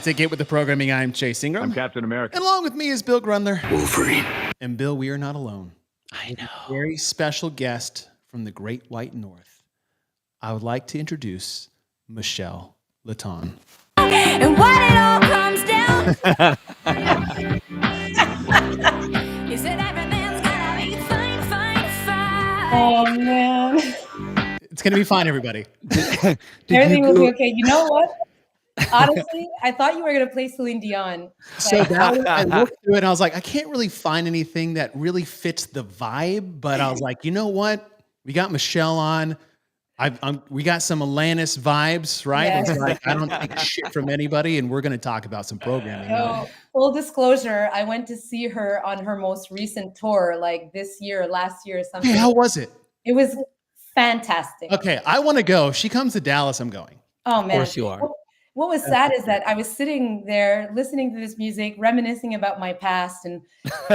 To Get With The Programming, I'm Chase Ingram. I'm Captain America. And along with me is Bill Grundler. Wolverine. And Bill, we are not alone. I know. A very special guest from the Great White North. I would like to introduce Michele Letendre. And what it all comes down is that everything's gonna be fine, fine, fine. Oh man, It's going to be fine, everybody. everything will be okay. You know what? Honestly, I thought you were gonna play Celine Dion. So that I looked through it and I was like, I can't really find anything that really fits the vibe. But I was like, you know what? We got Michele on. We got some Alanis vibes, right? Yes. It's like, I don't take shit from anybody, and we're going to talk about some programming. So, full disclosure, I went to see her on her most recent tour, like this year, last year, or something. Hey, how was it? It was fantastic. Okay, I want to go. If she comes to Dallas, I'm going. Oh man, Of course you are. What was sad is that I was sitting there listening to this music, reminiscing about my past, and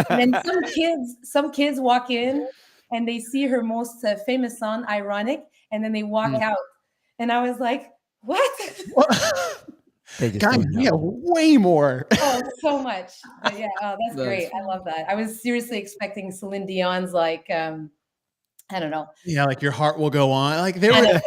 then some kids walk in and they see her most famous song, "Ironic," and then they walk out, and I was like, "What?" They just God, don't know. yeah, way more. Oh, so much. But yeah, that's great. I love that. I was seriously expecting Celine Dion's like, I don't know. Yeah, like Your Heart Will Go On. Like there were,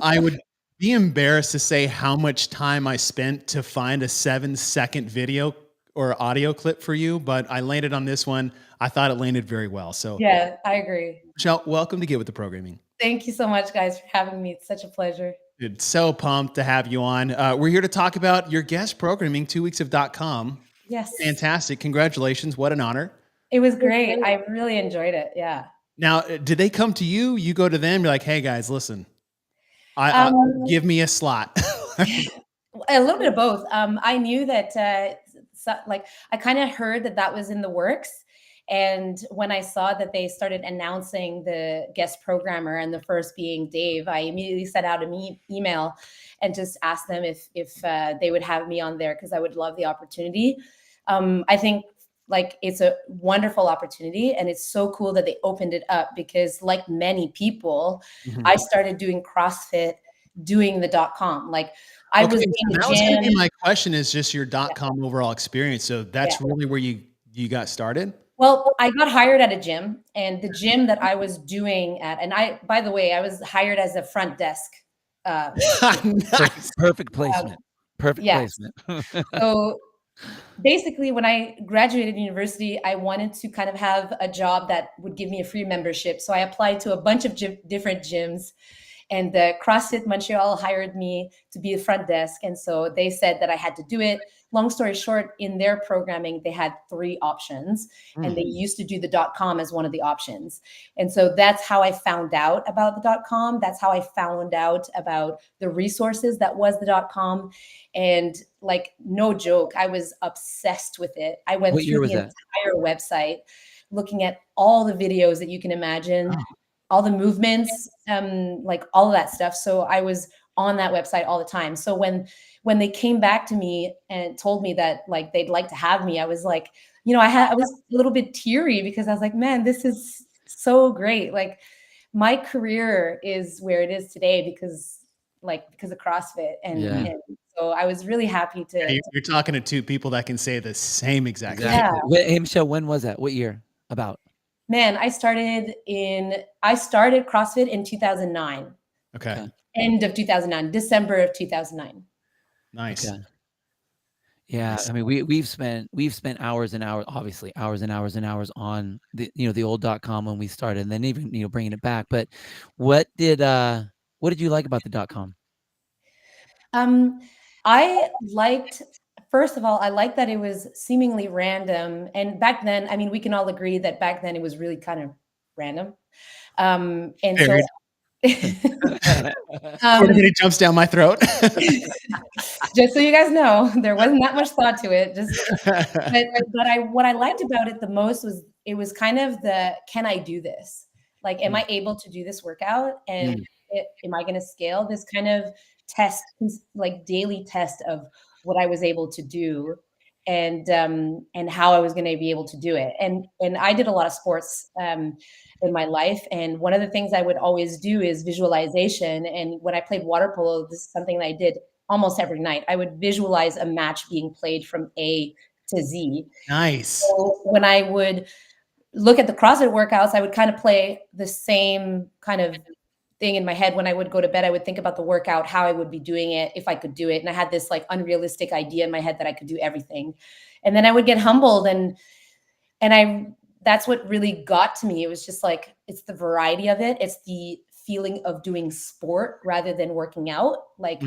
I would be embarrassed to say how much time I spent to find a 7-second video or audio clip for you, but I landed on this one. I thought it landed very well. So Yeah, I agree. Michele, welcome to Get With The Programming. Thank you so much, guys, for having me. It's such a pleasure. Dude, so pumped to have you on. We're here to talk about your guest programming, 2 weeks of .com. Yes. Fantastic. Congratulations. What an honor. It was great. I really enjoyed it. Yeah. Now, did they come to you? You go to them, you're like, hey guys, listen, give me a slot. A little bit of both. I knew that, I kind of heard that was in the works. And when I saw that they started announcing the guest programmer and the first being Dave, I immediately sent out an email and just asked them if they would have me on there, because I would love the opportunity. I think it's a wonderful opportunity, and it's so cool that they opened it up, because like many people, I started doing CrossFit doing the .com. I was in the that was going to gym. be my question, is just your .com overall experience. So that's really where you got started? Well, I got hired at a gym, and the gym that I was doing at, and by the way, I was hired as a front desk. Nice. Perfect placement. Perfect placement. So basically, when I graduated university, I wanted to kind of have a job that would give me a free membership. So I applied to a bunch of different gyms, and the CrossFit Montreal hired me to be the front desk. And so they said that I had to do it. Long story short, in their programming, they had 3 options, and they used to do the .com as one of the options. And so that's how I found out about the .com. That's how I found out about the resources that was the .com. And no joke, I was obsessed with it. I went through the entire website, looking at all the videos that you can imagine, all the movements, all of that stuff. So I was on that website all the time. So when they came back to me and told me that they'd like to have me, I was like, I was a little bit teary, because I was like, man, this is so great. My career is where it is today because of CrossFit. And so I was really happy to. You're talking to 2 people that can say the same exact thing. Yeah. Hey, Michele, when was that? What year? About? Man, I started CrossFit in 2009. Okay. End of 2009, December of 2009. Nice. Okay. Yeah, I mean, we've spent hours and hours, obviously hours and hours and hours on the old .com when we started, and then even bringing it back. But what did you like about the .com? First of all, I liked that it was seemingly random. And back then, I mean, we can all agree that back then it was really kind of random. And so it jumps down my throat. Just so you guys know, there wasn't that much thought to it. What I liked about it the most was it was kind of can I do this? Am I able to do this workout? And am I going to scale? This kind of test, daily test of what I was able to do, and how I was going to be able to do it. And I did a lot of sports in my life, and one of the things I would always do is visualization. And when I played water polo, this is something that I did almost every night. I would visualize a match being played from A to Z. Nice. So when I would look at the CrossFit workouts, I would kind of play the same kind of thing in my head. When I would go to bed, I would think about the workout, how I would be doing it, if I could do it. And I had this like unrealistic idea in my head that I could do everything. And then I would get humbled, and that's what really got to me. It was just like, it's the variety of it. It's the feeling of doing sport rather than working out. Like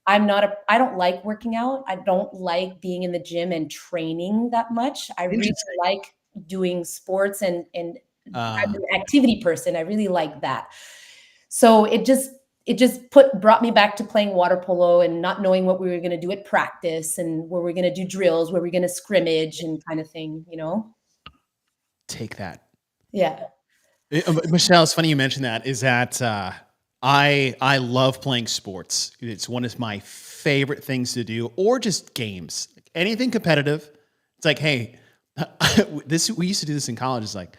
I don't like working out. I don't like being in the gym and training that much. I really like doing sports, and I'm an activity person. I really like that. So it just brought me back to playing water polo and not knowing what we were going to do at practice, and where we're going to do drills, where we're going to scrimmage and kind of thing, Take that. Yeah. Michele, it's funny you mentioned that. Is that I love playing sports. It's one of my favorite things to do, or just games. Anything competitive. It's like, hey, we used to do this in college. It's like,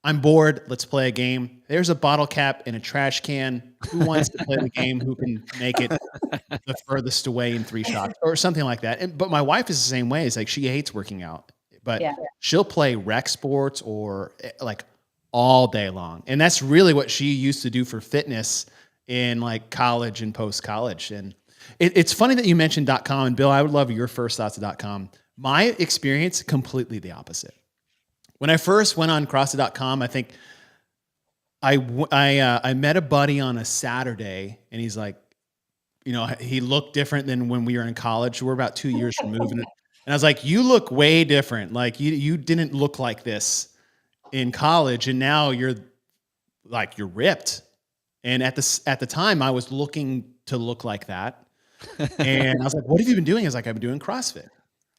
I'm bored. Let's play a game. There's a bottle cap and a trash can. Who wants to play the game? Who can make it the furthest away in 3 shots or something like that? But my wife is the same way. It's like, she hates working out, but she'll play rec sports or like all day long. And that's really what she used to do for fitness in like college and post-college. And it's funny that you mentioned .com, and Bill, I would love your first thoughts of .com. My experience, completely the opposite. When I first went on CrossFit.com, I think I met a buddy on a Saturday, and he's like, he looked different than when we were in college. We're about 2 years removed. And I was like, you look way different. Like you didn't look like this in college, and now you're ripped. And at the time, I was looking to look like that. And I was like, what have you been doing? I was like, I've been doing CrossFit.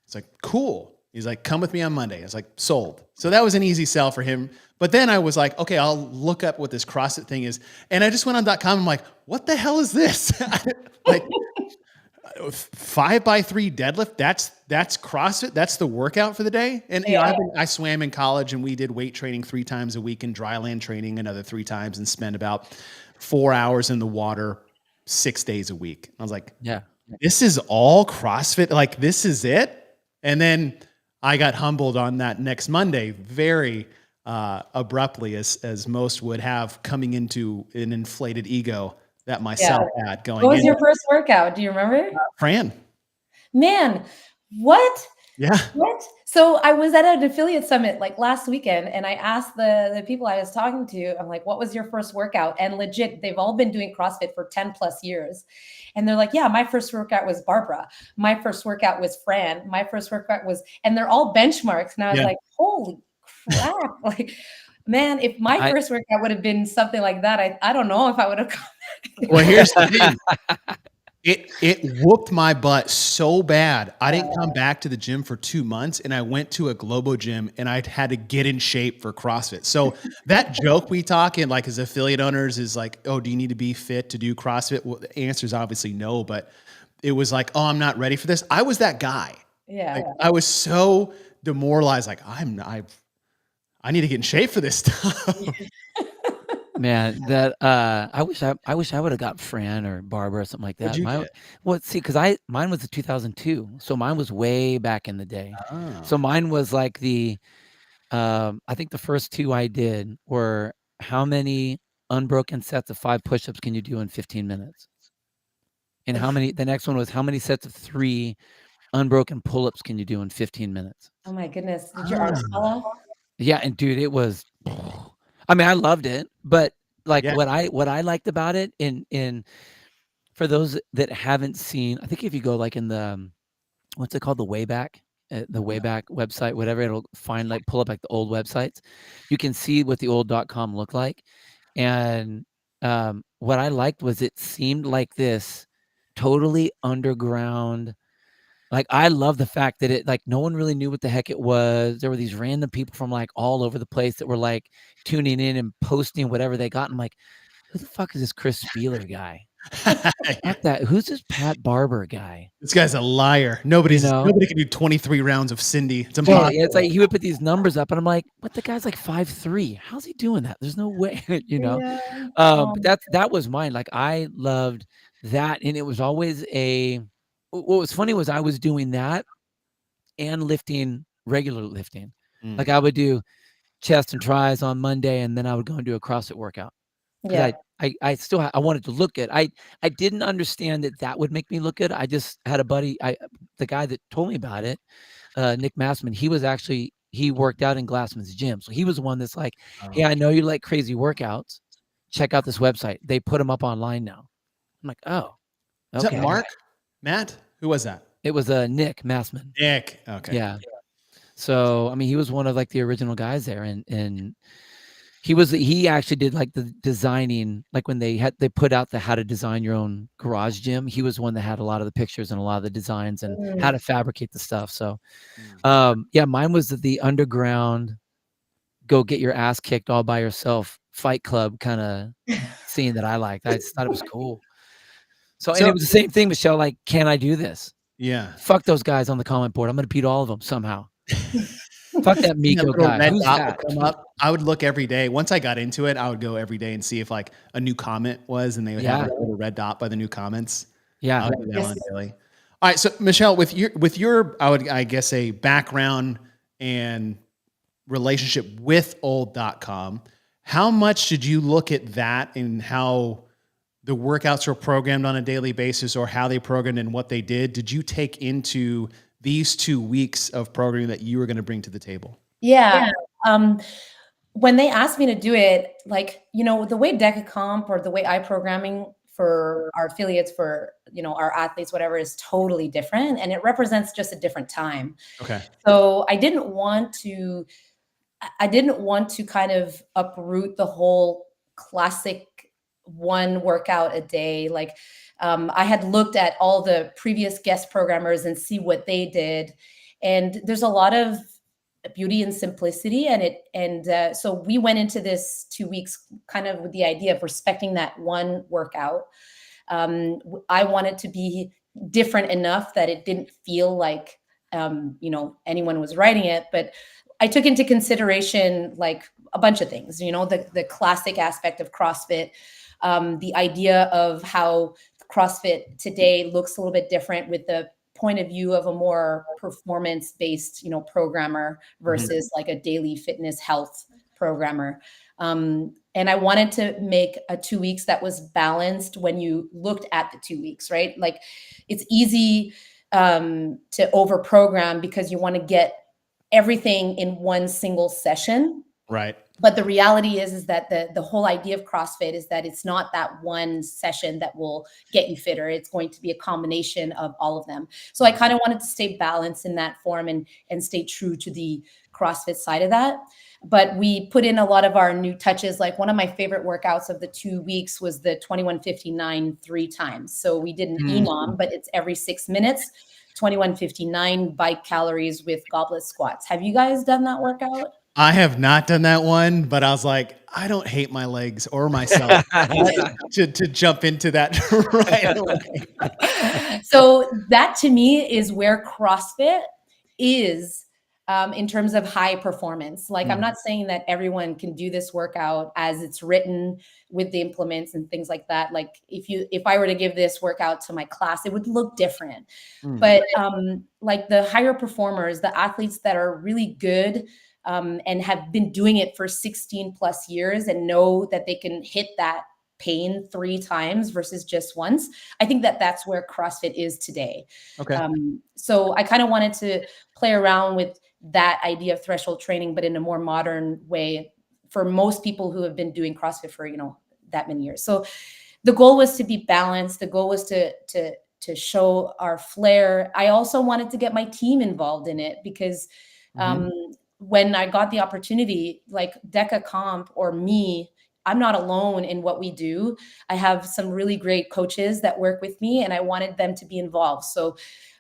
It's like, cool. He's like, come with me on Monday. I was like, sold. So that was an easy sell for him. But then I was like, okay, I'll look up what this CrossFit thing is. And I just went on .com. I'm like, what the hell is this? Like 5x3 deadlift. That's CrossFit. That's the workout for the day. And I swam in college, and we did weight training 3 times a week and dryland training another 3 times, and spent about 4 hours in the water 6 days a week. I was like, this is all CrossFit. Like, this is it. And then I got humbled on that next Monday, very abruptly, as most would have, coming into an inflated ego that myself had going. What was your first workout? Do you remember? Fran. Man, what? Yeah. What? So I was at an affiliate summit like last weekend, and I asked the people I was talking to, I'm like, what was your first workout? And legit, they've all been doing CrossFit for 10 plus years. And they're like, yeah, my first workout was Barbara. My first workout was Fran. My first workout was, and they're all benchmarks. And I was like, holy crap. Like, man, if my first workout would have been something like that, I don't know if I would have come back. Well, here's the thing. It whooped my butt so bad. I didn't come back to the gym for 2 months, and I went to a Globo gym, and I had to get in shape for CrossFit. So that joke we talk in, like, as affiliate owners, is like, oh, do you need to be fit to do CrossFit? Well, the answer is obviously no, but it was like, oh, I'm not ready for this. I was that guy. Yeah. Like, I was so demoralized. Like, I need to get in shape for this stuff. Man, that I wish I would have got Fran or Barbara or something like that. Well, see, because mine was the 2002, so mine was way back in the day. Oh. So mine was like I think the first 2 I did were, how many unbroken sets of 5 push-ups can you do in 15 minutes? And the next one was, how many sets of 3 unbroken pull-ups can you do in 15 minutes? Oh my goodness. Did your arms fall off? Yeah, and dude, it was, I mean, I loved it, but like what I liked about it, in for those that haven't seen, I think if you go like in the, what's it called, the Wayback website, whatever, it'll find, like, pull up like the old websites. You can see what the old .com looked like. And what I liked was, it seemed like this totally underground. Like, I love the fact that it, like, no one really knew what the heck it was. There were these random people from like all over the place that were like tuning in and posting whatever they got. I'm like, who the fuck is this Chris Spieler guy? Fuck that. Who's this Pat Barber guy? This guy's a liar. Nobody can do 23 rounds of Cindy. It's impossible. Yeah, it's like he would put these numbers up, and I'm like, what? The guy's like 5'3". How's he doing that? There's no way, But that was mine. Like, I loved that, and it was always what was funny was I was doing that and lifting, regular lifting. Mm. Like I would do chest and tries on Monday, and then I would go and do a CrossFit workout. Yeah. I still I wanted to look good. I didn't understand that would make me look good. I just had a buddy, the guy that told me about it, Nick Massman. He worked out in Glassman's gym, so he was the one that's like, "Hey, I know you like crazy workouts. Check out this website. They put them up online now." I'm like, "Oh, Is okay." that Mark? Matt? Who was that? It was Nick Massman. Nick. Okay. Yeah. So I mean, he was one of like the original guys there, and he actually did like the designing, like when they put out the how to design your own garage gym. He was one that had a lot of the pictures and a lot of the designs and how to fabricate the stuff. So yeah, mine was the underground, go get your ass kicked all by yourself fight club kind of scene that I liked. I just thought it was cool. So and it was the same thing, Michelle, like, can I do this? Yeah. Fuck those guys on the comment board. I'm gonna beat all of them somehow. Fuck that Miko guy. Red Who's dot that? would come up. I would look every day. Once I got into it, I would go every day and see if like a new comment was, and they would have a little red dot by the new comments. Yeah. I would do that one daily. All right. So Michelle, with your I guess a background and relationship with old.com, how much did you look at that and how the workouts were programmed on a daily basis, or how they programmed and what they did? Did you take into these 2 weeks of programming that you were going to bring to the table? Yeah. When they asked me to do it, like, the way Deka Comp or the way I programming for our affiliates, for, our athletes, whatever, is totally different. And it represents just a different time. Okay. So I didn't want to kind of uproot the whole classic one workout a day. Like, I had looked at all the previous guest programmers and see what they did. And there's a lot of beauty and simplicity. And so we went into this 2 weeks kind of with the idea of respecting that one workout. I wanted to be different enough that it didn't feel like, anyone was writing it, but I took into consideration like a bunch of things, the classic aspect of CrossFit, the idea of how CrossFit today looks a little bit different with the point of view of a more performance-based, programmer versus like a daily fitness health programmer. And I wanted to make a 2 weeks that was balanced when you looked at the 2 weeks, right? Like, it's easy to over program because you want to get everything in one single session. Right. But the reality is that the whole idea of CrossFit is that it's not that one session that will get you fitter. It's going to be a combination of all of them. So I kind of wanted to stay balanced in that form and stay true to the CrossFit side of that. But we put in a lot of our new touches. Like, one of my favorite workouts of the 2 weeks was the 2159 3 times. So we did an ENOM, but it's every 6 minutes, 2159 bike calories with goblet squats. Have you guys done that workout? I have not done that one, but I was like, I don't hate my legs or myself to jump into that right away. So that to me is where CrossFit is in terms of high performance. Like, I'm not saying that everyone can do this workout as it's written with the implements and things like that. Like, if I were to give this workout to my class, it would look different. But like the higher performers, the athletes that are really good, and have been doing it for 16 plus years and know that they can hit that pain 3 times versus just once. I think that that's where CrossFit is today. Okay. So I kind of wanted to play around with that idea of threshold training, but in a more modern way for most people who have been doing CrossFit for, that many years. So the goal was to be balanced. The goal was to show our flair. I also wanted to get my team involved in it because, when I got the opportunity, like Deka Comp or me, I'm not alone in what we do. I have some really great coaches that work with me, and I wanted them to be involved. So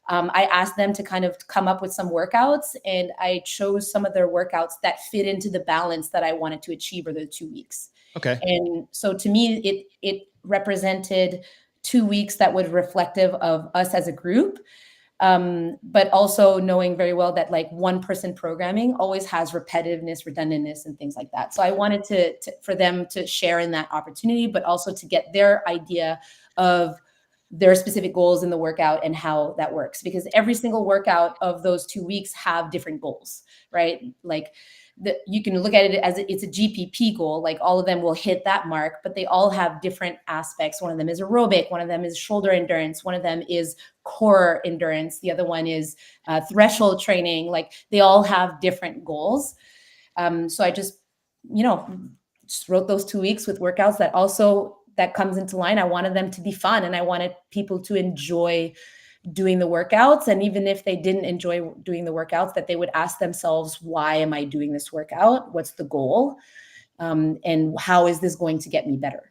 I asked them to kind of come up with some workouts, and I chose some of their workouts that fit into the balance that I wanted to achieve over the 2 weeks. Okay. And so to me, it represented 2 weeks that was reflective of us as a group. But also knowing very well that like one person programming always has repetitiveness, redundantness, and things like that. So I wanted to for them to share in that opportunity, but also to get their idea of their specific goals in the workout and how that works, because every single workout of those 2 weeks have different goals, right? Like you can look at it as it's a GPP goal, like all of them will hit that mark, but they all have different aspects. One of them is aerobic, one of them is shoulder endurance, one of them is core endurance, the other one is threshold training. Like they all have different goals. So I just, just wrote those 2 weeks with workouts that comes into line. I wanted them to be fun, and I wanted people to enjoy doing the workouts. And even if they didn't enjoy doing the workouts, that they would ask themselves, why am I doing this workout? What's the goal? And how is this going to get me better?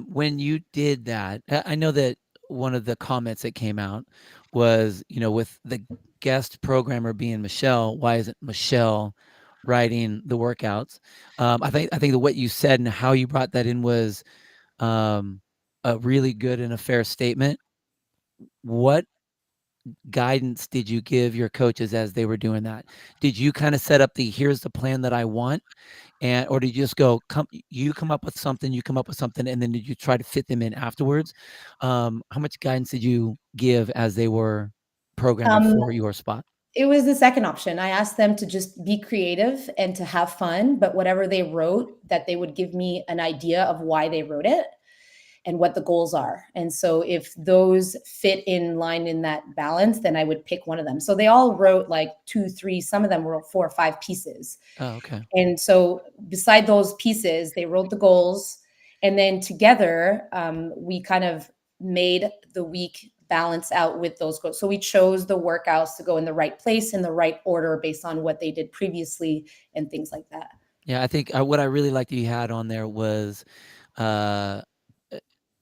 When you did that, I know that one of the comments that came out was, with the guest programmer being Michele, why isn't Michele writing the workouts? I think that what you said and how you brought that in was a really good and a fair statement. What guidance did you give your coaches as they were doing that? Did you kind of set up here's the plan that I want? Or did you just go, come up with something, and then did you try to fit them in afterwards? How much guidance did you give as they were programming for your spot? It was the second option. I asked them to just be creative and to have fun, but whatever they wrote, that they would give me an idea of why they wrote it and what the goals are. And so if those fit in line in that balance, then I would pick one of them. So they all wrote like 2, 3, some of them wrote 4 or 5 pieces. Oh, okay. And so beside those pieces, they wrote the goals. And then together, we kind of made the week balance out with those goals. So we chose the workouts to go in the right place, in the right order, based on what they did previously and things like that. Yeah, I think what I really liked that you had on there was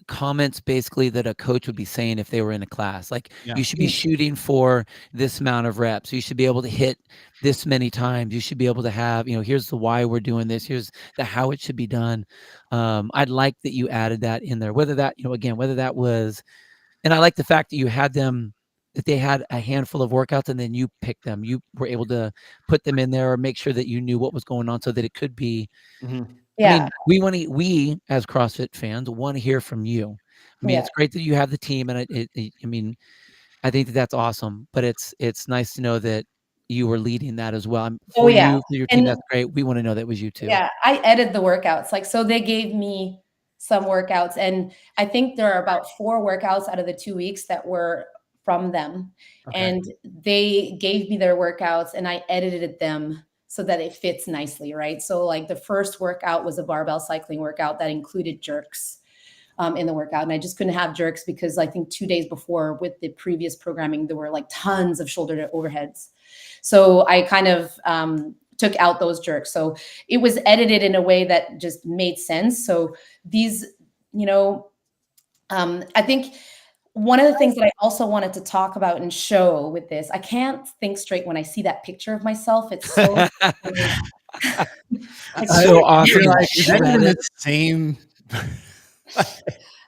comments basically that a coach would be saying if they were in a class, like you should be shooting for this amount of reps. You should be able to hit this many times. You should be able to have, here's the why we're doing this. Here's the how it should be done. I'd like that you added that in there, whether that, again, whether that was, and I like the fact that you had them, that they had a handful of workouts and then you picked them. You were able to put them in there or make sure that you knew what was going on so that it could be. Yeah. I mean, we as CrossFit fans want to hear from you. I mean, it's great that you have the team, and I mean, I think that's awesome. But it's nice to know that you were leading that as well. For you, for your team, that's great. We want to know that was you too. Yeah, I edited the workouts. So they gave me some workouts, and I think there are about 4 workouts out of the 2 weeks that were from them. Okay. And they gave me their workouts, and I edited them so that it fits nicely, right? So like the first workout was a barbell cycling workout that included jerks in the workout. And I just couldn't have jerks because I think 2 days before with the previous programming, there were like tons of shoulder to overheads. So I kind of took out those jerks. So it was edited in a way that just made sense. So these, I think one of the things that I also wanted to talk about and show with this, I can't think straight when I see that picture of myself. It's so it's so awesome. Like, is that even the same?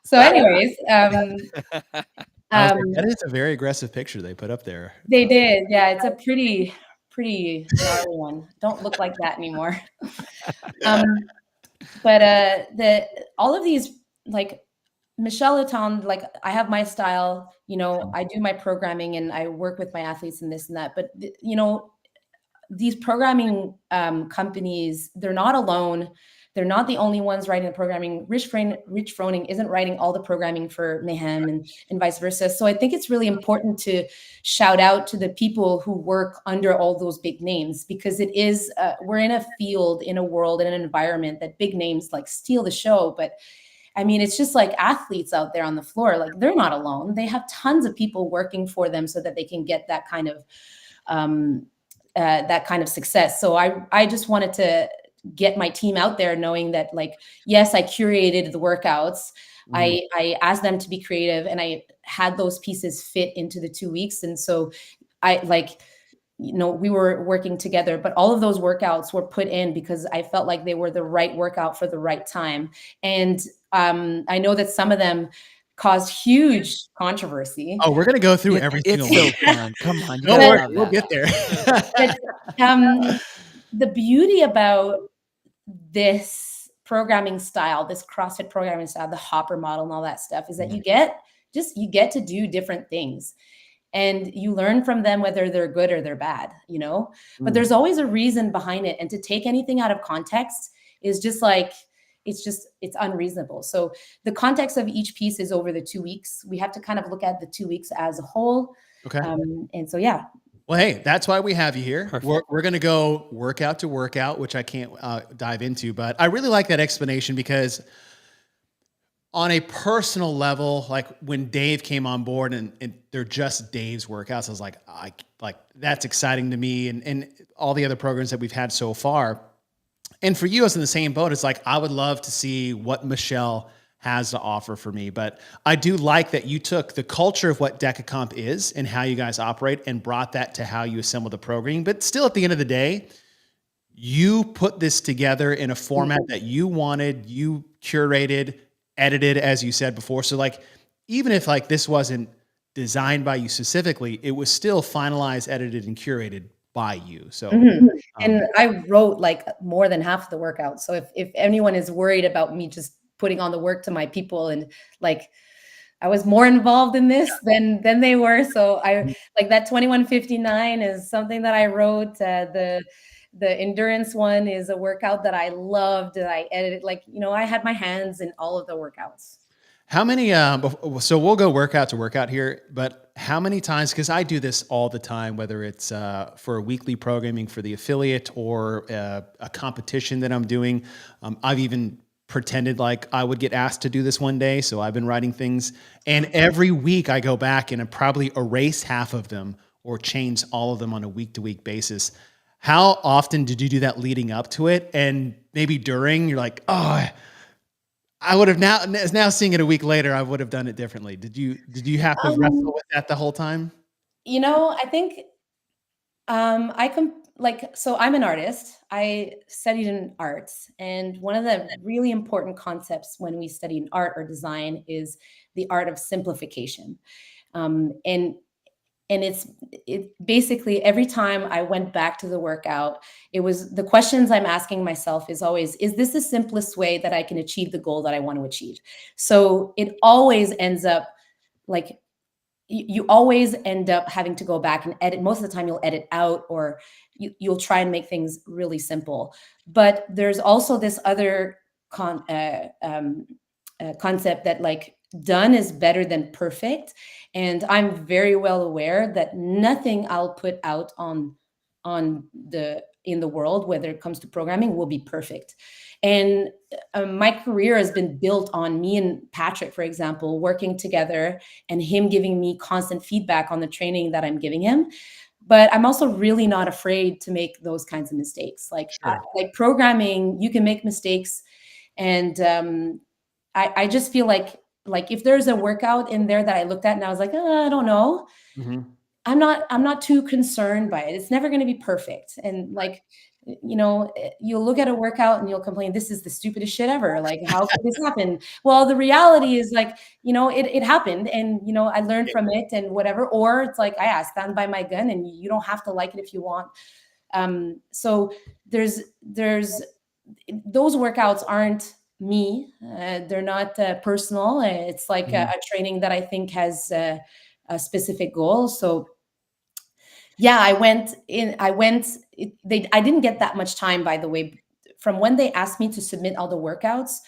So anyways, that is a very aggressive picture they put up there. They did. Yeah, it's a pretty gnarly one. Don't look like that anymore. But all of these, like Michele Letendre, like I have my style, I do my programming and I work with my athletes and this and that. But these programming companies, they're not alone. They're not the only ones writing the programming. Rich Froning isn't writing all the programming for Mayhem and vice versa. So I think it's really important to shout out to the people who work under all those big names, because it is, we're in a field, in a world, in an environment that big names like steal the show. But I mean, it's just like athletes out there on the floor, like they're not alone. They have tons of people working for them so that they can get that kind of success. So I just wanted to get my team out there knowing that, like, yes, I curated the workouts. I asked them to be creative, and I had those pieces fit into the 2 weeks. And so we were working together, but all of those workouts were put in because I felt like they were the right workout for the right time. And I know that some of them caused huge controversy. Oh, we're going to go through every single one. It's so fun. Come on. Don't worry, we'll get there. But, the beauty about this programming style, this CrossFit programming style, the hopper model and all that stuff, is that you get just, you get to do different things and you learn from them, whether they're good or they're bad, you know, but there's always a reason behind it. And to take anything out of context is just like, it's unreasonable. So the context of each piece is over the 2 weeks. We have to kind of look at the 2 weeks as a whole. Okay. And so, yeah. Well, hey, that's why we have you here. Perfect. We're going to go workout to workout, which I can't dive into, but I really like that explanation because on a personal level, like when Dave came on board and they're just Dave's workouts, I was like, that's exciting to me and all the other programs that we've had so far. And for you, I was in the same boat. It's like, I would love to see what Michele has to offer for me. But I do like that you took the culture of what Deka Comp is and how you guys operate and brought that to how you assemble the programming. But still, at the end of the day, you put this together in a format that you wanted, you curated, edited, as you said before. So like, even if like this wasn't designed by you specifically, it was still finalized, edited, and curated by you. So, and I wrote like more than half of the workout. So if anyone is worried about me just putting on the work to my people, and like I was more involved in this than they were. So I like that 2159 is something that I wrote. The endurance one is a workout that I loved, that I edited. Like, you know, I had my hands in all of the workouts. how many, so we'll go workout to workout here, but how many times, because I do this all the time, whether it's for a weekly programming for the affiliate or a competition that I'm doing. I've even pretended like I would get asked to do this one day. So I've been writing things, and every week I go back and I probably erase half of them or change all of them on a week-to-week basis. How often did you do that leading up to it? And maybe during, you're like, oh, I would have now seeing it a week later, I would have done it differently. Did you have to wrestle with that the whole time? You know, I think so I'm an artist. I studied in arts, and one of the really important concepts when we study in art or design is the art of simplification. And it basically, every time I went back to the workout, it was the questions I'm asking myself is always, is this the simplest way that I can achieve the goal that I want to achieve? So it always ends up like, you always end up having to go back and edit. Most of the time you'll edit out, or you'll try and make things really simple. But there's also this other concept that like done is better than perfect. And I'm very well aware that nothing I'll put out in the world, whether it comes to programming, will be perfect. And my career has been built on me and Patrick, for example, working together and him giving me constant feedback on the training that I'm giving him. But I'm also really not afraid to make those kinds of mistakes. Like, like programming, you can make mistakes. And I just feel like if there's a workout in there that I looked at and I was like, I don't know. I'm not too concerned by it. It's never going to be perfect. And like, you know, you'll look at a workout and you'll complain, this is the stupidest shit ever. Like, how could this happen? Well, the reality is like, you know, it happened, and, you know, I learned from it and whatever. Or it's like, I stand by my gun, and you don't have to like it if you want. So there's those workouts aren't me. They're not personal. It's like a training that I think has a specific goal. So yeah, I didn't get that much time, by the way, from when they asked me to submit all the workouts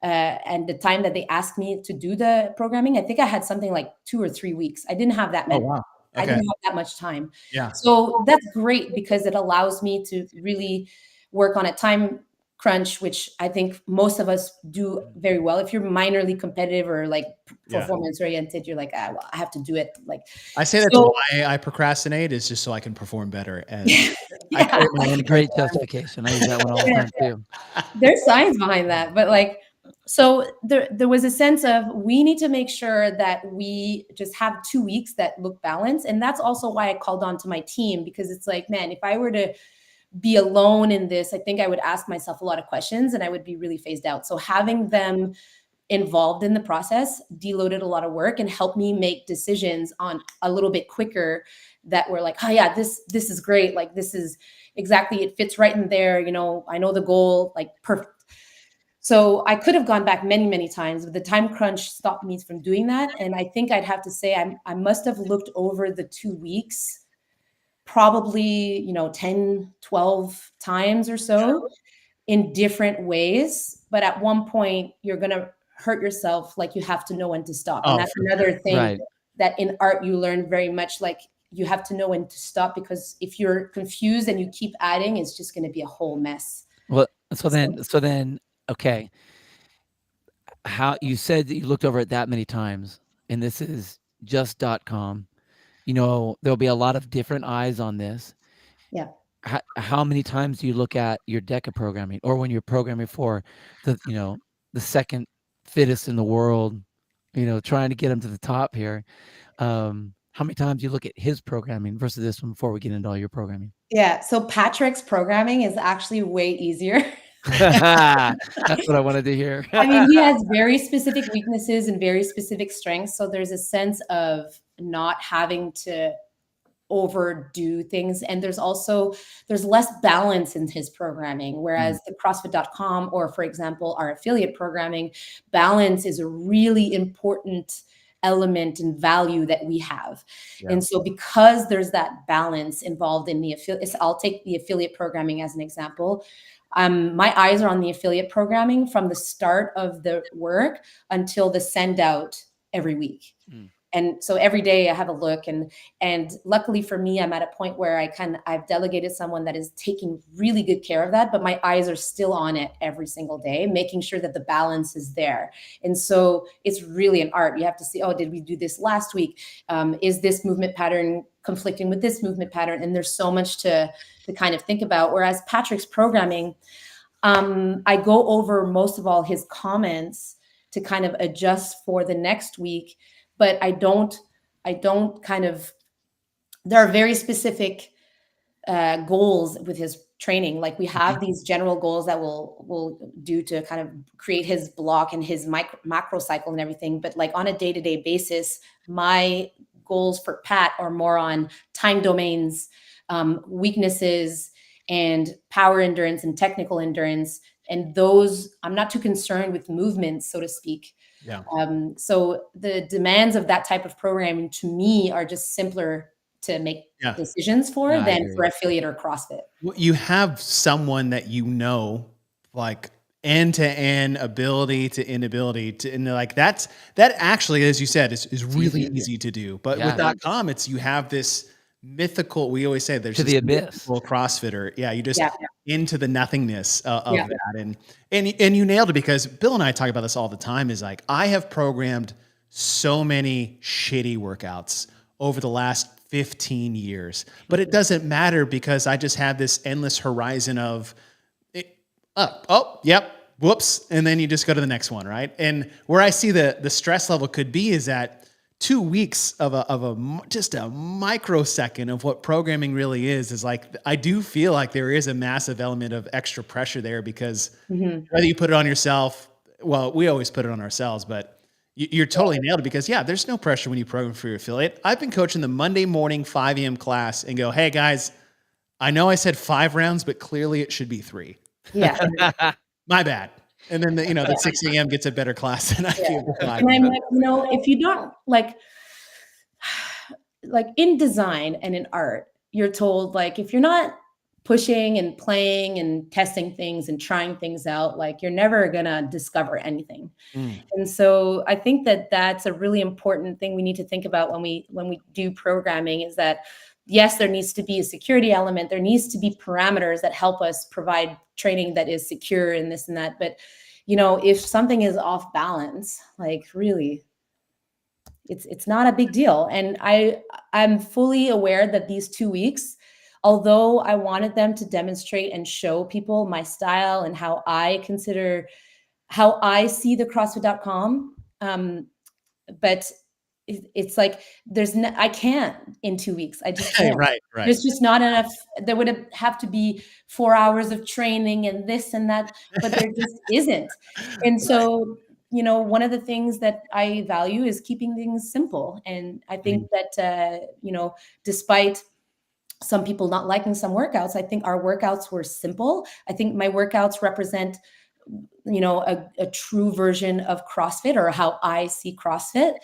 and the time that they asked me to do the programming. I think I had something like 2 or 3 weeks. I didn't have that many. Oh, wow. Okay. I didn't have that much time. Yeah. So that's great because it allows me to really work on a time crunch, which I think most of us do very well. If you're minorly competitive or like performance oriented, you're like, well, I have to do it. Like, I say that's why I procrastinate, is just so I can perform better. And great justification. I use that one all the time too. There's science behind that, but like, so there was a sense of, we need to make sure that we just have 2 weeks that look balanced. And that's also why I called on to my team, because it's like, man, if I were to be alone in this, I think I would ask myself a lot of questions and I would be really phased out. So having them involved in the process deloaded a lot of work and helped me make decisions on a little bit quicker that were like, oh yeah, this is great. Like, this is exactly, it fits right in there. You know, I know the goal, like, perfect. So I could have gone back many, many times, but the time crunch stopped me from doing that. And I think I'd have to say I must have looked over the 2 weeks, probably, 10, 12 times or so in different ways. But at one point, you're going to hurt yourself. Like, you have to know when to stop. And Oh, that's for another thing Right. that in art you learn very much. Like, you have to know when to stop, because if you're confused and you keep adding, it's just going to be a whole mess. Well, so then, okay. How you said that you looked over it that many times, and this is just.com. There'll be a lot of different eyes on this. Yeah. How many times do you look at your Deka programming, or when you're programming for the second fittest in the world, trying to get him to the top here? How many times do you look at his programming versus this one before we get into all your programming? Yeah. So Patrick's programming is actually way easier. That's what I wanted to hear. I mean, he has very specific weaknesses and very specific strengths. So there's a sense of not having to overdo things. And there's less balance in his programming. Whereas the CrossFit.com, or for example, our affiliate programming, balance is a really important element and value that we have. Yeah. And so because there's that balance involved in the affiliate, I'll take the affiliate programming as an example. My eyes are on the affiliate programming from the start of the work until the send out every week. And so every day I have a look, and luckily for me, I'm at a point where I've delegated someone that is taking really good care of that, but my eyes are still on it every single day, making sure that the balance is there. And so it's really an art. You have to see, oh, did we do this last week? Is this movement pattern conflicting with this movement pattern? And there's so much to kind of think about. Whereas Patrick's programming, I go over most of all his comments to kind of adjust for the next week. But I don't kind of, there are very specific goals with his training. Like, we have these general goals that we'll do to kind of create his block and his macro cycle and everything. But like on a day-to-day basis, my goals for Pat are more on time domains, weaknesses, and power endurance and technical endurance. And those, I'm not too concerned with movements, so to speak. Yeah. So the demands of that type of programming to me are just simpler to make decisions for than for affiliate or CrossFit. Well, you have someone that like end-to-end, ability to inability to, and like that actually, as you said, is really easy to do. But with .com, you have this mythical, we always say there's the abyss CrossFitter. Yeah. You just into the nothingness of that. And you nailed it, because Bill and I talk about this all the time, is like, I have programmed so many shitty workouts over the last 15 years, but it doesn't matter, because I just have this endless horizon of whoops. And then you just go to the next one. Right. And where I see the stress level could be is that 2 weeks of just a microsecond of what programming really is like, I do feel like there is a massive element of extra pressure there, because whether you put it on yourself, well, we always put it on ourselves, but you're totally nailed it, because there's no pressure when you program for your affiliate. I've been coaching the Monday morning 5 a.m. class and go, hey guys, I know I said 5 rounds, but clearly it should be 3. Yeah. My bad. And then the 6 a.m. gets a better class than I feel. And I'm like, if you don't like in design and in art, you're told, like, if you're not pushing and playing and testing things and trying things out, like, you're never gonna discover anything. And so I think that that's a really important thing we need to think about when we do programming, is that yes, there needs to be a security element. There needs to be parameters that help us provide training that is secure and this and that. But, if something is off balance, like, really, it's not a big deal. And I'm fully aware that these 2 weeks, although I wanted them to demonstrate and show people my style and how I see the CrossFit.com, but it's like I can't in 2 weeks. I just can't. Right. There's just not enough. There would have to be 4 hours of training and this and that, but there just isn't. And so, one of the things that I value is keeping things simple. And I think that, despite some people not liking some workouts, I think our workouts were simple. I think my workouts represent a true version of CrossFit, or how I see CrossFit.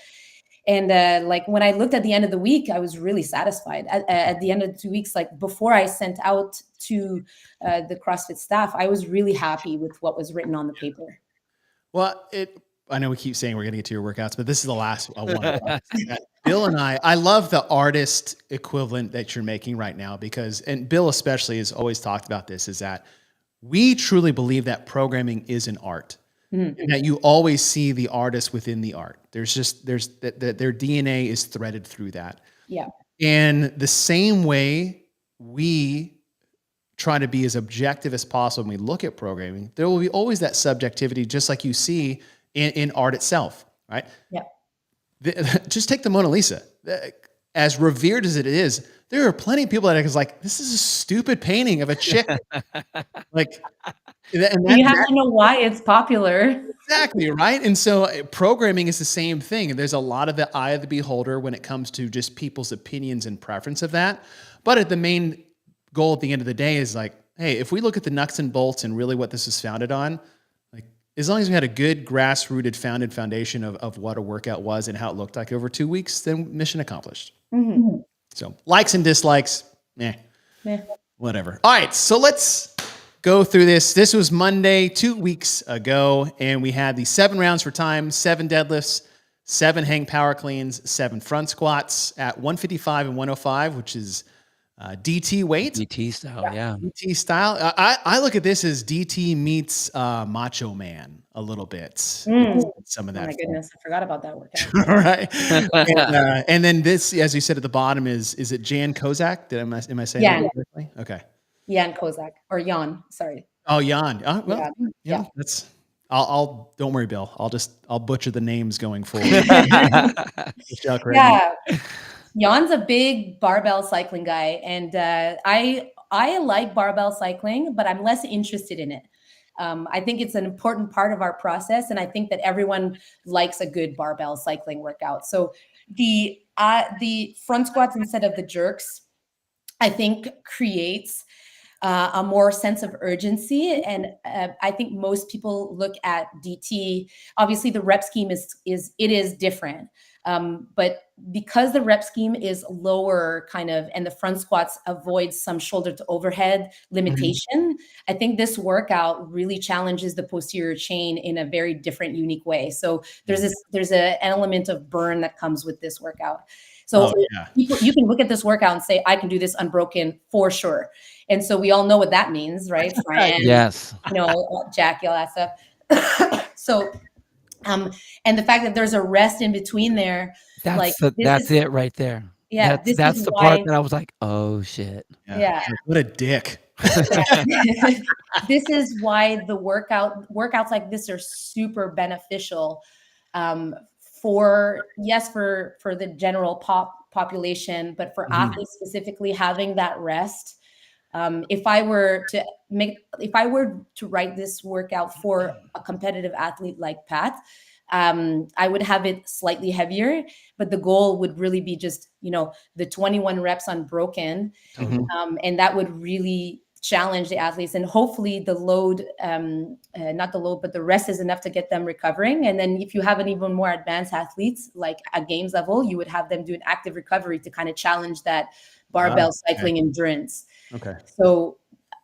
And like when I looked at the end of the week, I was really satisfied. At the end of the 2 weeks, like before I sent out to the CrossFit staff, I was really happy with what was written on the paper. Well, I know we keep saying we're going to get to your workouts, but this is the last one. Bill and I love the artist equivalent that you're making right now, because, and Bill especially has always talked about this, is that we truly believe that programming is an art. And that you always see the artist within the art. Their DNA is threaded through that. Yeah. And the same way we try to be as objective as possible when we look at programming, there will be always that subjectivity, just like you see in art itself, right? Yeah. Just take the Mona Lisa. As revered as it is, there are plenty of people that are like, this is a stupid painting of a chick. Like, and you have to know why it's popular. Exactly, right? And so programming is the same thing. There's a lot of the eye of the beholder when it comes to just people's opinions and preference of that. But the main goal at the end of the day is like, hey, if we look at the nuts and bolts and really what this is founded on, like as long as we had a good grassrooted foundation of what a workout was and how it looked like over 2 weeks, then mission accomplished. So likes and dislikes, whatever. All right, so let's go through this. This was Monday, 2 weeks ago, and we had the 7 rounds for time, 7 deadlifts, 7 hang power cleans, 7 front squats at 155 and 105, which is DT weight. DT style, yeah. DT style. I look at this as DT meets Macho Man a little bit. Some of that. Oh my goodness, I forgot about that workout. All right. And then this, as you said at the bottom, is it Jan Kozak? Am I saying that correctly? Okay. Jan Kozak, or Jan, sorry. Oh, Jan. Yeah. That's. I'll don't worry, Bill. I'll butcher the names going forward. Yeah. Jan's a big barbell cycling guy, and I like barbell cycling, but I'm less interested in it. I think it's an important part of our process, and I think that everyone likes a good barbell cycling workout. So the front squats instead of the jerks, I think creates a more sense of urgency. And I think most people look at DT. Obviously, the rep scheme is different. But because the rep scheme is lower and the front squats avoid some shoulder to overhead limitation, I think this workout really challenges the posterior chain in a very different, unique way. So there's an element of burn that comes with this workout. So you can look at this workout and say, I can do this unbroken for sure. And so we all know what that means, right? Fran, yes. Jackie, all that stuff. So, and the fact that there's a rest in between there, that's it right there. Yeah, that's the part that I was like, oh shit. Yeah. What a dick. This is why the workouts like this are super beneficial for the general population, but for athletes specifically, having that rest. If I were to write this workout for a competitive athlete like Pat, I would have it slightly heavier, but the goal would really be just, the 21 reps unbroken. And that would really challenge the athletes, and hopefully the load, not the load, but the rest is enough to get them recovering. And then if you have an even more advanced athletes, like at games level, you would have them do an active recovery to kind of challenge that barbell cycling endurance. Okay. So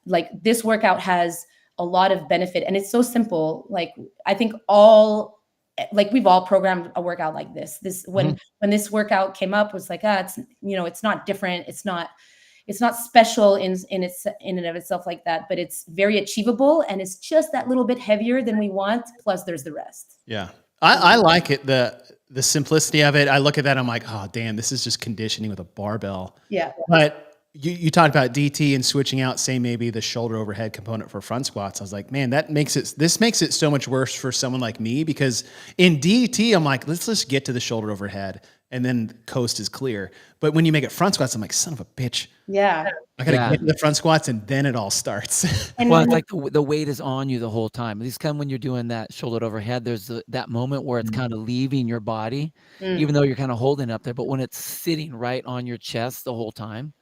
like this workout has a lot of benefit, and it's so simple. Like I think we've all programmed a workout like this. When this workout came up, it was like, it's not different. It's not special in and of itself like that, but it's very achievable, and it's just that little bit heavier than we want. Plus there's the rest. Yeah. I like it. The simplicity of it. I look at that. I'm like, oh damn, this is just conditioning with a barbell. Yeah. But you talked about DT and switching out, say maybe the shoulder overhead component for front squats. I was like, man, this makes it so much worse for someone like me, because in DT, I'm like, let's just get to the shoulder overhead and then the coast is clear. But when you make it front squats, I'm like, son of a bitch. Yeah. I got to get to the front squats and then it all starts. Well, it's like the weight is on you the whole time. At least when you're doing that shoulder overhead, there's that moment where it's kind of leaving your body, even though you're kind of holding up there. But when it's sitting right on your chest the whole time,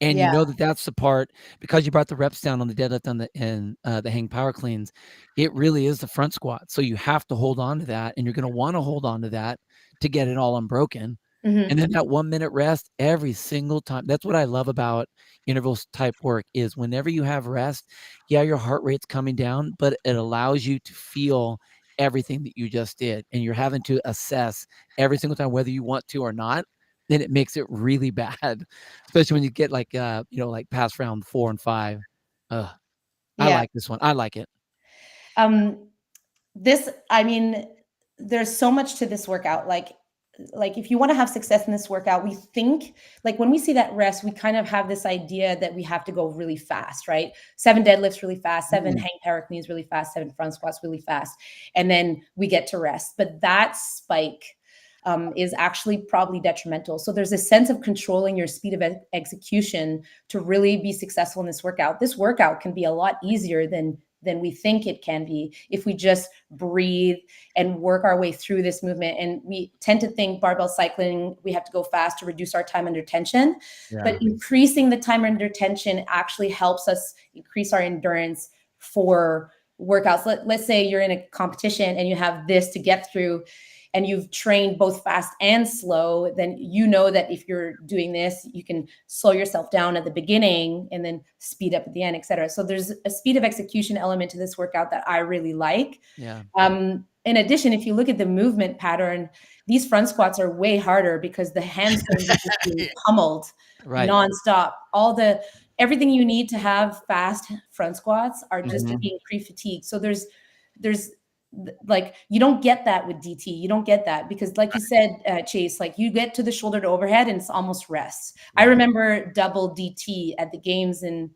And you Yeah. know that that's the part, because you brought the reps down on the deadlift and the hang power cleans, it really is the front squat. So you have to hold on to that, and you're going to want to hold on to that to get it all unbroken. Mhm. And then that 1 minute rest every single time. That's what I love about intervals type work, is whenever you have rest, yeah, your heart rate's coming down, but it allows you to feel everything that you just did. And you're having to assess every single time whether you want to or not. Then it makes it really bad, especially when you get like, like past round 4 and 5. I Yeah. like this one. I like it. I mean, there's so much to this workout. Like if you want to have success in this workout, we think, like when we see that rest, we kind of have this idea that we have to go really fast, right? 7 deadlifts really fast, 7 hang power cleans really fast, 7 front squats really fast, and then we get to rest. But that spike is actually probably detrimental. So there's a sense of controlling your speed of execution to really be successful in this workout. This workout can be a lot easier than we think it can be if we just breathe and work our way through this movement. And we tend to think barbell cycling, we have to go fast to reduce our time under tension. Yeah. But increasing the time under tension actually helps us increase our endurance for workouts. Let's say you're in a competition and you have this to get through, and you've trained both fast and slow, then you know that if you're doing this, you can slow yourself down at the beginning and then speed up at the end, et cetera. So there's a speed of execution element to this workout that I really like. Yeah. In addition, if you look at the movement pattern, these front squats are way harder because the hamstrings are just being pummeled nonstop. Everything you need to have fast front squats are just being pre-fatigued. So there's like, you don't get that with DT. You don't get that because, like you said, Chase, like you get to the shoulder to overhead and it's almost rest. I remember double DT at the games in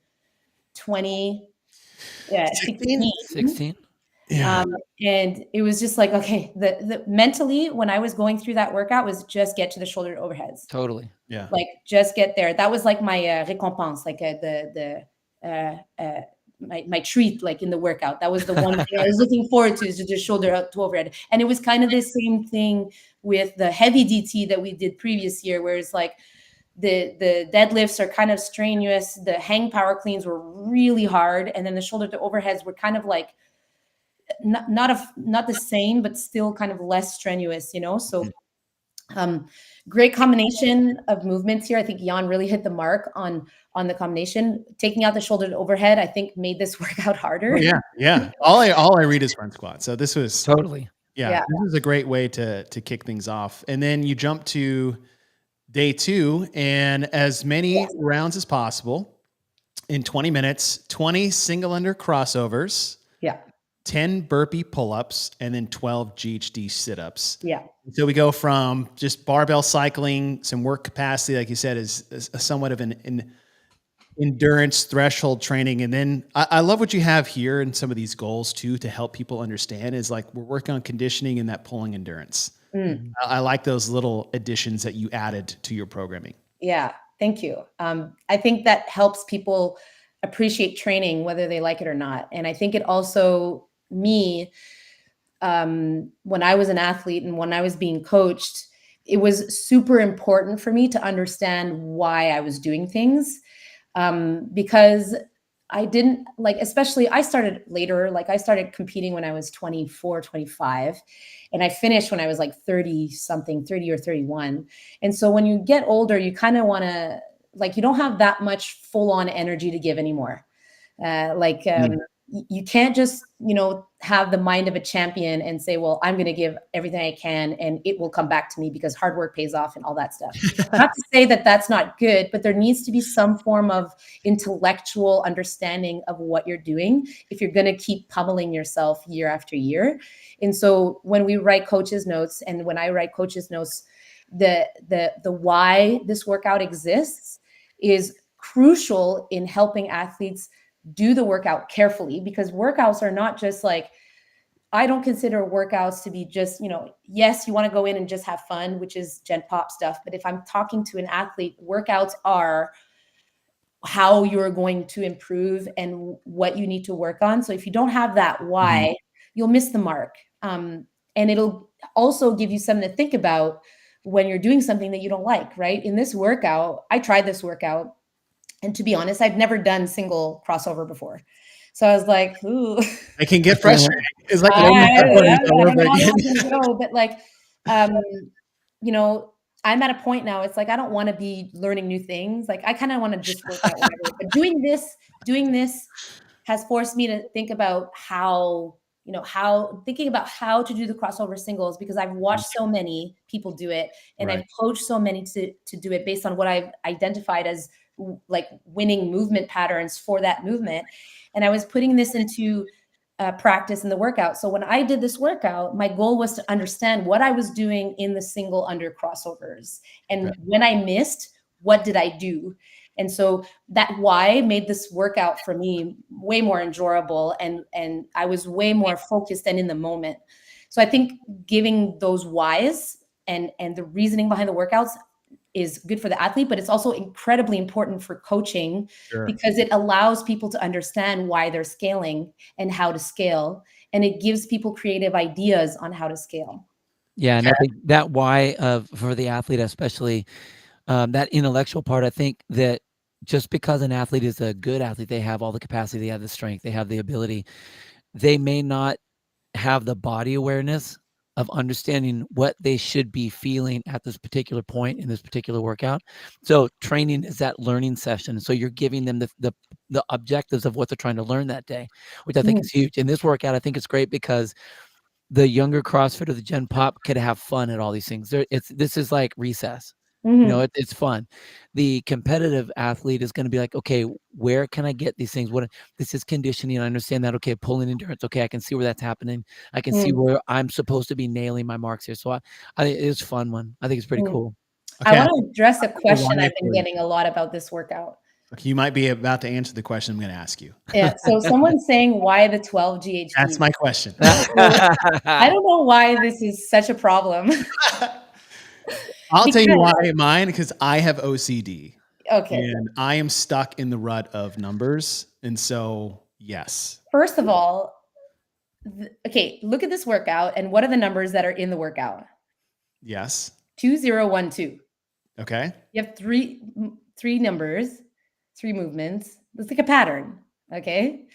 2016. Yeah. And it was just like, okay, the mentally when I was going through that workout was just get to the shoulder to overheads. Totally. Yeah. Like just get there. That was like my récompense, like my treat, like in the workout. That was the one thing I was looking forward to, is to just shoulder up to overhead. And it was kind of the same thing with the heavy DT that we did previous year, where it's like the deadlifts are kind of strenuous, the hang power cleans were really hard, and then the shoulder to overheads were kind of like not the same, but still kind of less strenuous, So great combination of movements here. I think Jan really hit the mark on the combination. Taking out the shoulder to overhead, I think, made this workout harder. Oh, yeah. All I read is front squat. So this was Totally. this was a great way to kick things off. And then you jump to day 2, and as many rounds as possible in 20 minutes, 20 single under crossovers. Yeah. 10 burpee pull-ups, and then 12 GHD sit-ups. Yeah. So we go from just barbell cycling, some work capacity, like you said, is a somewhat of an endurance threshold training. And then I love what you have here in some of these goals too, to help people understand, is like we're working on conditioning and that pulling endurance. I like those little additions that you added to your programming. Yeah. Thank you. I think that helps people appreciate training, whether they like it or not. And I think it also, when I was an athlete and when I was being coached, it was super important for me to understand why I was doing things. Because I didn't especially I started later, I started competing when I was 24, 25, and I finished when I was 30 or 31. And so when you get older, you kind of want to, you don't have that much full on energy to give anymore. You can't just, have the mind of a champion and say, well, I'm going to give everything I can and it will come back to me because hard work pays off and all that stuff. Not to say that that's not good, but there needs to be some form of intellectual understanding of what you're doing if you're going to keep pummeling yourself year after year. And so when we write coaches notes, and when I write coaches notes, the why this workout exists is crucial in helping athletes do the workout carefully, because workouts are not just I don't consider workouts to be just, yes, you want to go in and just have fun, which is gen pop stuff. But if I'm talking to an athlete, workouts are how you're going to improve and what you need to work on. So if you don't have that why, you'll miss the mark. And it'll also give you something to think about when you're doing something that you don't like, right? In this workout, I tried this workout And to be honest, I've never done single crossover before. So I was like, ooh. It can get frustrating. It's like I learning Cardboard don't over know how again. that's gonna go, but like, you know, I'm at a point now. It's like I don't want to be learning new things. Like I kind of want to just work out whatever. But doing this has forced me to think about how thinking about how to do the crossover singles, because I've watched so many people do it, and I've coached so many to do it based on what I've identified as like winning movement patterns for that movement. And I was putting this into practice in the workout. So when I did this workout, my goal was to understand what I was doing in the single under crossovers. And when I missed, what did I do? And so that why made this workout for me way more enjoyable. And I was way more focused and in the moment. So I think giving those whys and the reasoning behind the workouts is good for the athlete, but it's also incredibly important for coaching because it allows people to understand why they're scaling and how to scale. And it gives people creative ideas on how to scale. Yeah. And I think that why for the athlete, especially that intellectual part, I think that just because an athlete is a good athlete, they have all the capacity, they have the strength, they have the ability. They may not have the body awareness of understanding what they should be feeling at this particular point in this particular workout. So training is that learning session. So you're giving them the objectives of what they're trying to learn that day, which I think is huge. In this workout, I think it's great because the younger CrossFit or the Gen Pop could have fun at all these things. This is like recess. You know, it's fun. The competitive athlete is going to be like, okay, where can I get these things? This is conditioning. I understand that. Okay, pulling endurance. Okay, I can see where that's happening. I can see where I'm supposed to be nailing my marks here. So I think it's a fun one. I think it's pretty cool. Okay. I want to address a question I've been getting a lot about this workout. Okay, you might be about to answer the question I'm going to ask you. Yeah. So someone's saying, why the 12 GHD? That's my question. I don't know why this is such a problem. I'll tell you why mine, because I have OCD. Okay. And I am stuck in the rut of numbers. And so, yes. First of all, okay, look at this workout. And what are the numbers that are in the workout? Yes. 2012. Okay. You have three numbers, 3 movements. It's like a pattern. Okay.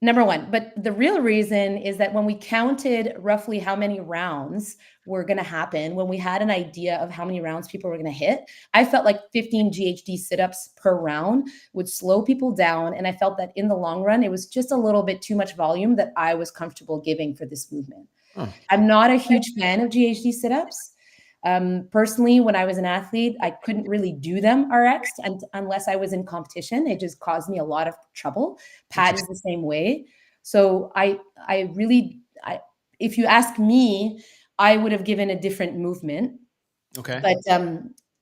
Number one. But the real reason is that when we counted roughly how many rounds were going to happen, when we had an idea of how many rounds people were going to hit, I felt like 15 GHD sit-ups per round would slow people down. And I felt that in the long run, it was just a little bit too much volume that I was comfortable giving for this movement. I'm not a huge fan of GHD sit-ups. Personally, when I was an athlete, I couldn't really do them RX unless I was in competition. It just caused me a lot of trouble. Pat is the same way. So I if you ask me, I would have given a different movement. Okay. But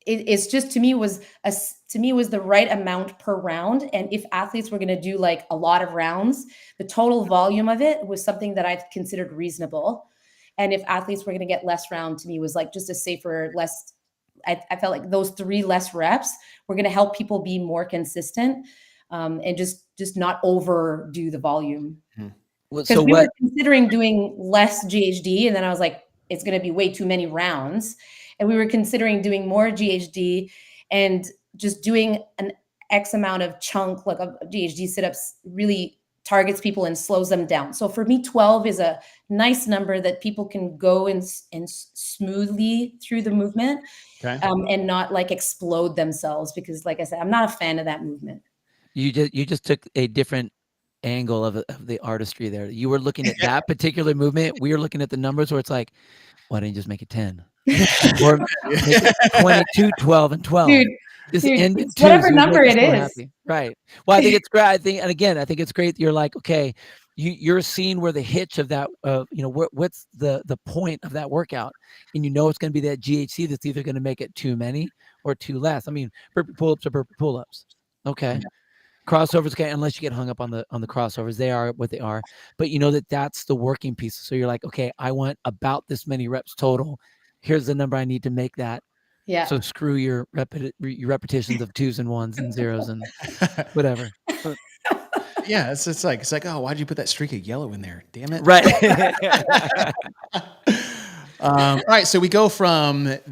it's just to me was the right amount per round. And if athletes were going to do like a lot of rounds, the total volume of it was something that I considered reasonable. And if athletes were going to get less round, to me was like just a safer, less. I felt like those 3 less reps were going to help people be more consistent and just not overdo the volume. Because we were considering doing less GHD, and then I was like, it's going to be way too many rounds. And we were considering doing more GHD and just doing an X amount of chunk, like of GHD sit-ups, really targets people and slows them down. So for me, 12 is a nice number that people can go and smoothly through the movement, and not like explode themselves. Because like I said, I'm not a fan of that movement. You just took a different angle of the artistry there. You were looking at that particular movement. We were looking at the numbers where it's like, why didn't you just make it 10? Or make it 22, 12, and 12. Dude, it's whatever number it is. Happy. Right. Well, I think it's great. I think it's great that you're like, okay, you're seeing where the hitch of that, what's the point of that workout. And it's going to be that GHC that's either going to make it too many or too less. I mean, burpee pull-ups are burpee pull-ups. Okay. Yeah. Crossovers, okay, unless you get hung up on the crossovers, they are what they are. But that's the working piece. So you're like, okay, I want about this many reps total. Here's the number I need to make that. Yeah. So screw your repetitions of 2s and 1s and 0s and whatever. Yeah, it's like, oh, why'd you put that streak of yellow in there? Damn it. Right. All right, so we go from like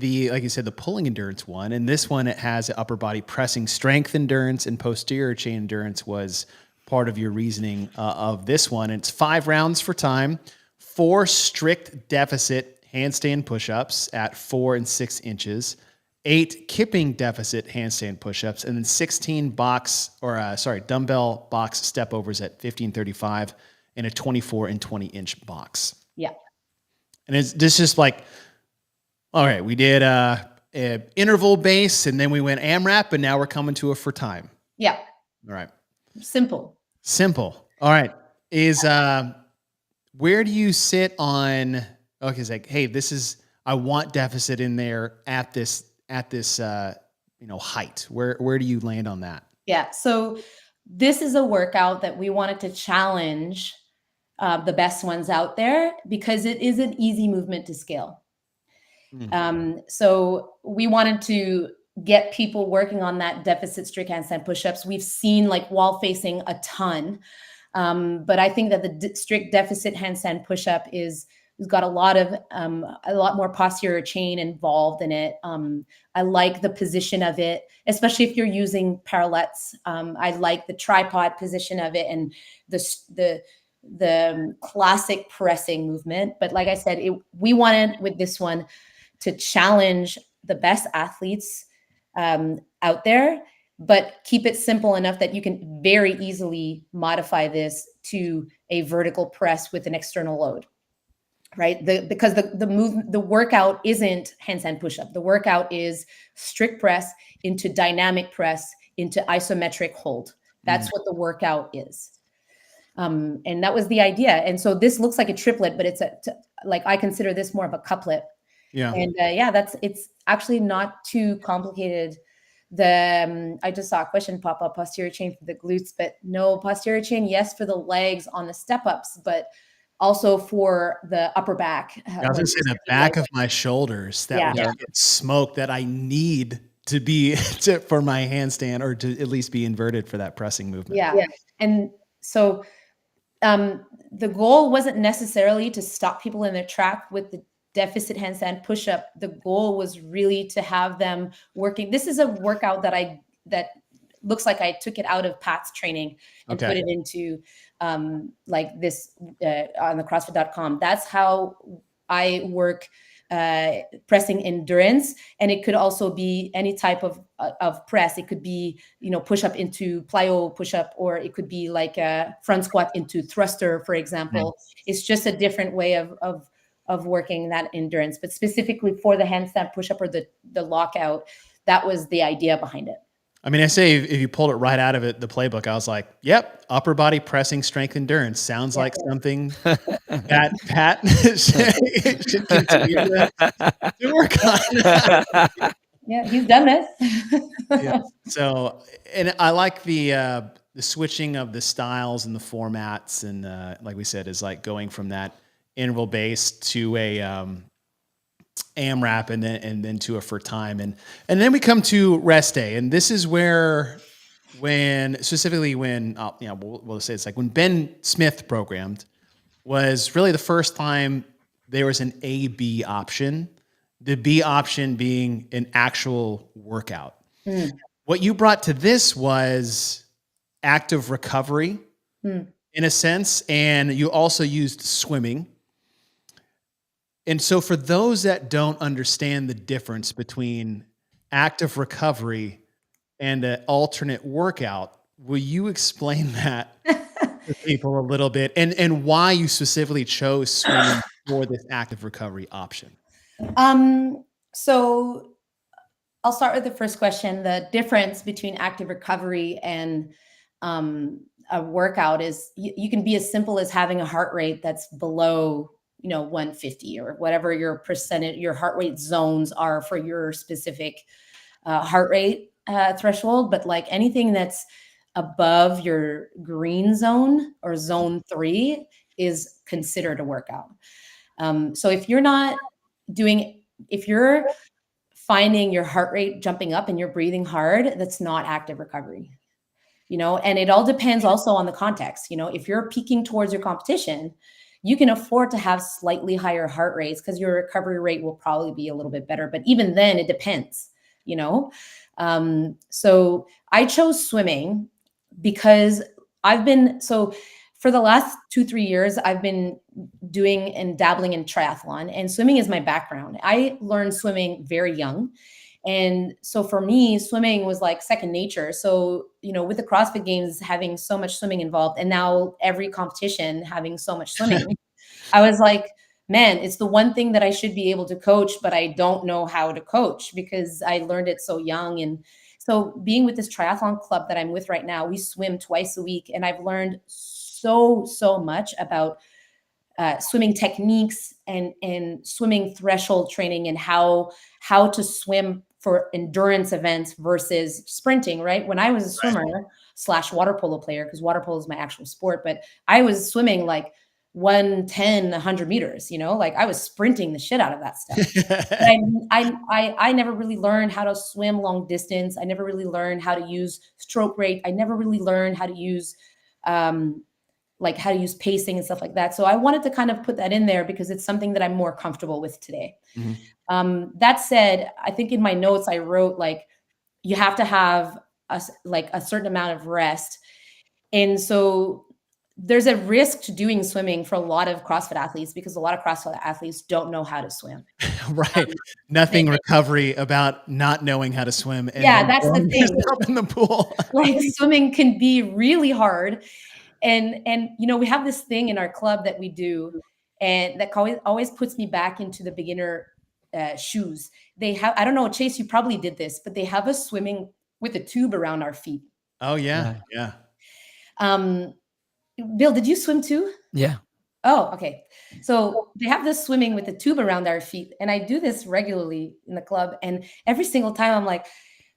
you said, the pulling endurance one, and this one, it has upper body pressing strength endurance, and posterior chain endurance was part of your reasoning of this one. It's 5 rounds for time, 4 strict deficit handstand push-ups at 4 and 6 inches, 8 kipping deficit handstand push-ups, and then 16 dumbbell box step overs at 1535 and a 24 and 20 inch box. Yeah. And it's just like, all right, we did a interval base, and then we went AMRAP, and now we're coming to a for time. Yeah. All right. Simple. All right. Where do you sit on, okay, it's like, hey, I want deficit in there at this height. Where do you land on that? Yeah. So this is a workout that we wanted to challenge the best ones out there because it is an easy movement to scale. So we wanted to get people working on that deficit strict handstand push-ups. We've seen like wall facing a ton, but I think that the strict deficit handstand push-up has got a lot more posterior chain involved in it. I like the position of it, especially if you're using parallettes. I like the tripod position of it and the classic pressing movement. But like I said, we wanted with this one to challenge the best athletes out there, but keep it simple enough that you can very easily modify this to a vertical press with an external load, right? Because the workout isn't handstand push-up. The workout is strict press into dynamic press into isometric hold. That's what the workout is. And that was the idea. And so this looks like a triplet, but it's I consider this more of a couplet. Yeah. And it's actually not too complicated. I just saw a question pop up, posterior chain for the glutes, but no, posterior chain, yes, for the legs on the step ups, but also for the upper back. I was going to say the back of my shoulders that would get smoked that I need to be for my handstand or to at least be inverted for that pressing movement. Yeah. And so the goal wasn't necessarily to stop people in their track with the deficit handstand push-up. The goal was really to have them working. This is a workout that looks like I took it out of Pat's training and put it into like this on the CrossFit.com. That's how I work pressing endurance. And it could also be any type of press. It could be, push up into plyo push up, or it could be like a front squat into thruster, for example. It's just a different way of working that endurance, but specifically for the handstand push up or the lockout, that was the idea behind it. I mean, I say if you pulled it right out of the playbook, I was like, yep, upper body pressing strength endurance sounds like something that Pat should continue to work on. Yeah, he's done this. So, and I like the switching of the styles and the formats, and like we said, is like going from that interval base to a AMRAP and then to a for time, and then we come to rest day, and this is where we'll say it's like when Ben Smith programmed was really the first time there was an A-B option, the B option being an actual workout. What you brought to this was active recovery in a sense, and you also used swimming. And so for those that don't understand the difference between active recovery and an alternate workout, will you explain that to people a little bit and why you specifically chose swimming for this active recovery option? So I'll start with the first question. The difference between active recovery and a workout is you can be as simple as having a heart rate that's below 150 or whatever your heart rate zones are for your specific heart rate threshold. But like anything that's above your green zone or zone 3 is considered a workout. So if you're finding your heart rate jumping up and you're breathing hard, that's not active recovery. And it all depends also on the context. If you're peaking towards your competition, you can afford to have slightly higher heart rates because your recovery rate will probably be a little bit better. But even then, it depends, you know? So I chose swimming because for the last 2-3 years, I've been doing and dabbling in triathlon, and swimming is my background. I learned swimming very young. And so for me, swimming was like second nature. So, you know, with the CrossFit Games having so much swimming involved, and now every competition having so much swimming, I was like, man, it's the one thing that I should be able to coach, but I don't know how to coach because I learned it so young. And so being with this triathlon club that I'm with right now, we swim twice a week, and I've learned so much about swimming techniques and swimming threshold training and how to swim for endurance events versus sprinting, right? When I was a swimmer / water polo player, because water polo is my actual sport, but I was swimming like 110, 100 meters, you know, like I was sprinting the shit out of that stuff. I never really learned how to swim long distance. I never really learned how to use stroke rate. I never really learned how to use pacing and stuff like that. So I wanted to kind of put that in there because it's something that I'm more comfortable with today. Mm-hmm. That said, I think in my notes, I wrote like, you have to have a certain amount of rest. And so there's a risk to doing swimming for a lot of CrossFit athletes because a lot of CrossFit athletes don't know how to swim. Right. Nothing recovery about not knowing how to swim. And yeah, that's the thing. In the pool. Like swimming can be really hard. And you know, we have this thing in our club that we do, and that always puts me back into the beginner shoes. They have, I don't know, Chase, you probably did this, but they have us swimming with a tube around our feet. Oh yeah. Bill, did you swim too? Yeah. Oh, okay. So they have this swimming with a tube around our feet, and I do this regularly in the club. And every single time I'm like,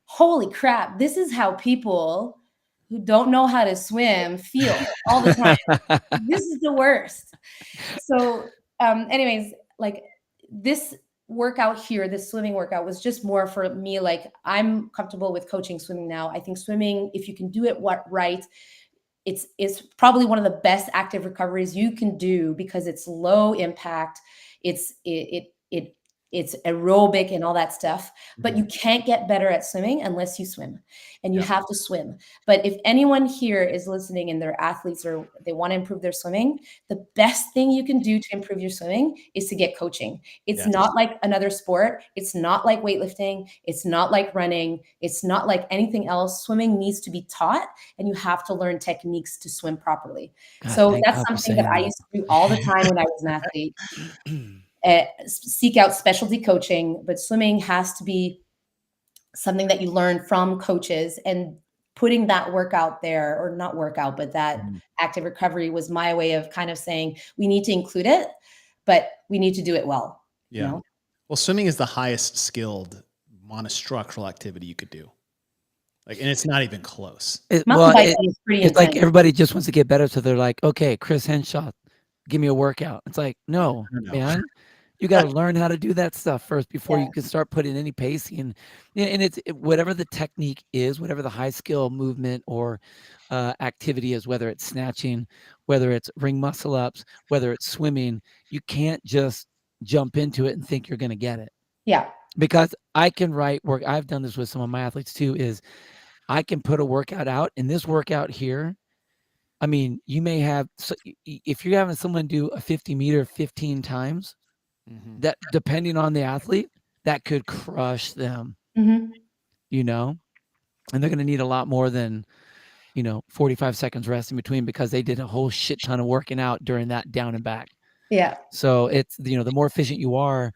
holy crap, this is how people who don't know how to swim feel all the time. This is the worst. So anyways, like this workout here, this swimming workout was just more for me. Like I'm comfortable with coaching swimming now. I think swimming, if you can do it right, it's probably one of the best active recoveries you can do because it's low impact. It's aerobic and all that stuff, but you can't get better at swimming unless you swim, and you have to swim. But if anyone here is listening and they're athletes or they want to improve their swimming, the best thing you can do to improve your swimming is to get coaching. It's not like another sport. It's not like weightlifting. It's not like running. It's not like anything else. Swimming needs to be taught, and you have to learn techniques to swim properly. God, so that's something that I used to do all the time when I was an athlete. Seek out specialty coaching, but swimming has to be something that you learn from coaches, and putting that workout there, or not workout, but that active recovery was my way of kind of saying we need to include it, but we need to do it well. Yeah. You know? Well, swimming is the highest skilled monostructural activity you could do. Like, and it's not even close. It's like everybody just wants to get better. So they're like, okay, Chris Henshaw, give me a workout. It's like, no, man. You got to learn how to do that stuff first before you can start putting any pacing. And it's whatever the technique is, whatever the high skill movement or activity is, whether it's snatching, whether it's ring muscle ups, whether it's swimming, you can't just jump into it and think you're going to get it. Yeah. Because I can write work. I've done this with some of my athletes too, is I can put a workout out, and this workout here, I mean, you may have, if you're having someone do a 50 meter 15 times, that depending on the athlete, that could crush them, you know, and they're going to need a lot more than, 45 seconds rest in between because they did a whole shit ton of working out during that down and back. Yeah. So it's, the more efficient you are,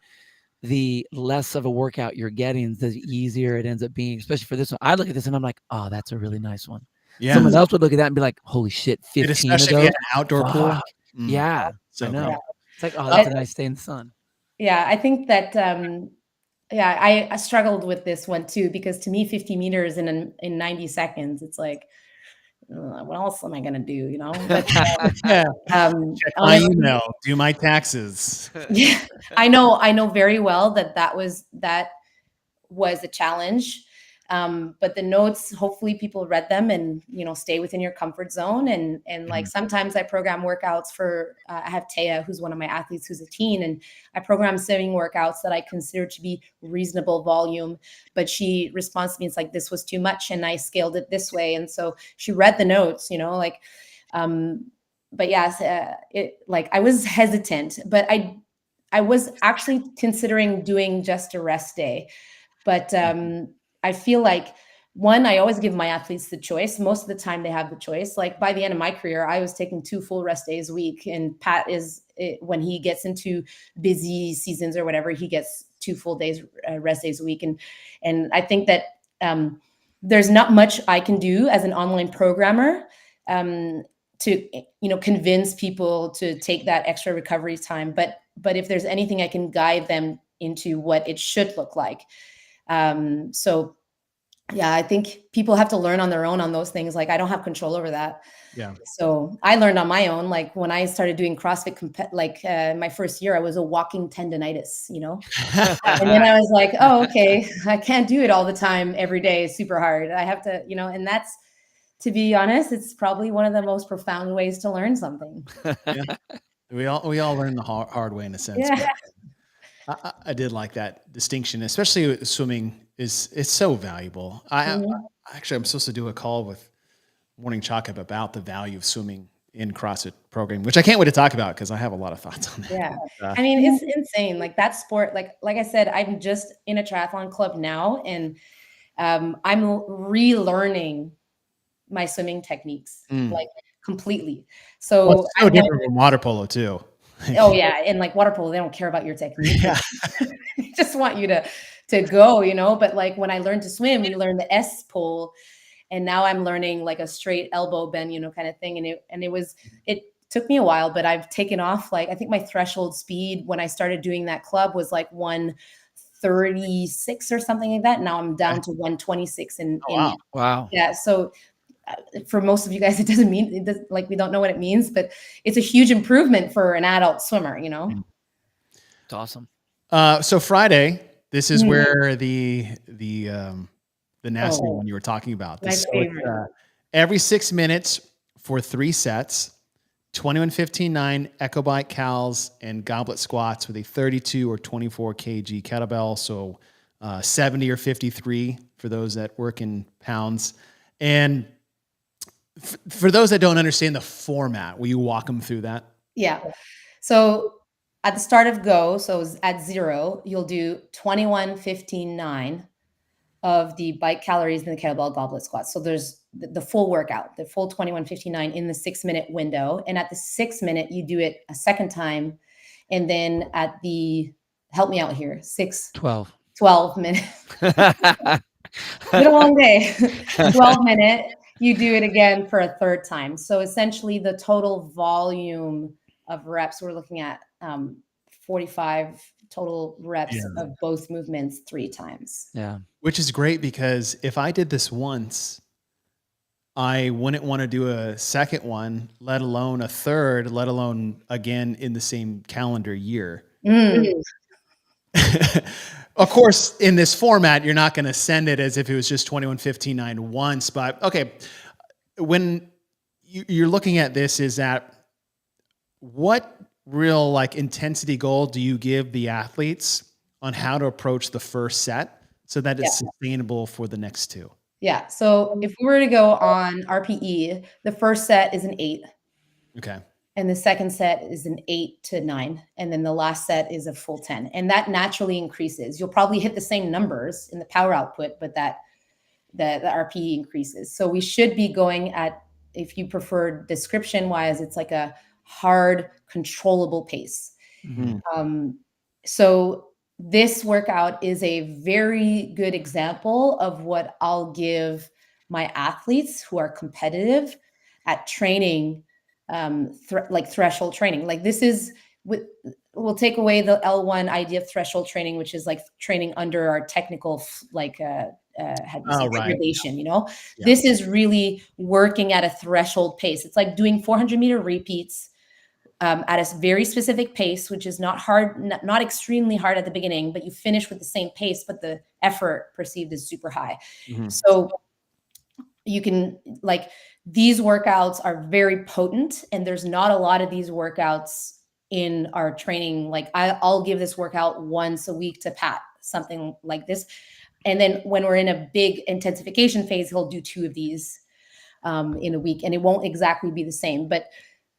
the less of a workout you're getting, the easier it ends up being, especially for this one. I look at this and I'm like, oh, that's a really nice one. Yeah. Someone else would look at that and be like, holy shit, 15 especially of those. An outdoor pool. Yeah. So I know. cool. It's like, oh, that's a nice day in the sun. Yeah, I think that, I struggled with this one too, because to me, 50 meters in 90 seconds, it's like, what else am I going to do? But, check my email, do my taxes. Yeah, I know very well that was a challenge. But the notes, hopefully people read them and, stay within your comfort zone. And like sometimes I program workouts for, I have Taya, who's one of my athletes, who's a teen, and I program swimming workouts that I consider to be reasonable volume, but she responds to me, it's like, this was too much and I scaled it this way. And so she read the notes, but yes, I was hesitant, but I was actually considering doing just a rest day, but I feel like, one, I always give my athletes the choice. Most of the time they have the choice. Like by the end of my career, I was taking 2 full rest days a week, and Pat when he gets into busy seasons or whatever, he gets 2 full days, rest days a week. And I think that there's not much I can do as an online programmer to convince people to take that extra recovery time. But if there's anything, I can guide them into what it should look like. So yeah, I think people have to learn on their own on those things. Like I don't have control over that. Yeah. So I learned on my own. Like when I started doing CrossFit, my first year, I was a walking tendonitis, and then I was like, oh, okay, I can't do it all the time, every day. It's super hard. I have to, and that's, to be honest, it's probably one of the most profound ways to learn something. Yeah. We all learn the hard way in a sense. Yeah. I did like that distinction, especially with swimming. It's so valuable. I'm supposed to do a call with Morning Chalk Up about the value of swimming in CrossFit program, which I can't wait to talk about because I have a lot of thoughts on that. Yeah. I mean, it's insane. Like that sport, like I said, I'm just in a triathlon club now, and I'm relearning my swimming techniques, like completely. So it's so different from water polo too. Oh yeah. And like water polo, they don't care about your technique. Yeah. They just want you to go, but like when I learned to swim, we learned the S pole, and now I'm learning like a straight elbow bend, kind of thing. It took me a while, but I've taken off. Like I think my threshold speed when I started doing that club was like 136 or something like that. Now I'm down to 126. Wow. Yeah. So for most of you guys, we don't know what it means, but it's a huge improvement for an adult swimmer, It's awesome. So Friday, this is where the nasty one you were talking about. My favorite. Every 6 minutes for 3 sets, 21, 15, 9 Echo Bike cals and goblet squats with a 32 or 24 kg kettlebell. So 70 or 53 for those that work in pounds. And for those that don't understand the format, will you walk them through that? Yeah. So at the start of go, so at 0, you'll do 21, 15, 9 of the bike calories in the kettlebell goblet squats. So there's the full workout, the full 21, 15, 9 in the 6-minute window. And at the 6 minute, you do it a second time. And then at the, help me out here, 12 minutes. It's been a long day. 12 minute, you do it again for a third time. So essentially the total volume of reps, we're looking at 45 total reps of both movements 3 times. Yeah. Which is great because if I did this once, I wouldn't want to do a second one, let alone a third, let alone again in the same calendar year. Of course, in this format, you're not going to send it as if it was just 21, 15, 9 once. But okay, when you're looking at this, is that what real like intensity goal do you give the athletes on how to approach the first set so that it's sustainable for the next 2? Yeah. So if we were to go on RPE, the first set is an 8. Okay. And the second set is an 8 to 9. And then the last set is a full 10. And that naturally increases. You'll probably hit the same numbers in the power output, but the RPE increases. So we should be going at, if you prefer description wise, it's like a hard, controllable pace. So this workout is a very good example of what I'll give my athletes who are competitive at training, like threshold training. Like this is, we'll take away the L1 idea of threshold training, which is like training under our technical, degradation, This is really working at a threshold pace. It's like doing 400-meter repeats at a very specific pace, which is not hard, not extremely hard at the beginning, but you finish with the same pace, but the effort perceived is super high. Mhm. So you can, like, these workouts are very potent, and there's not a lot of these workouts in our training. Like I'll give this workout once a week to Pat, something like this. And then when we're in a big intensification phase, he'll do 2 of these in a week, and it won't exactly be the same, but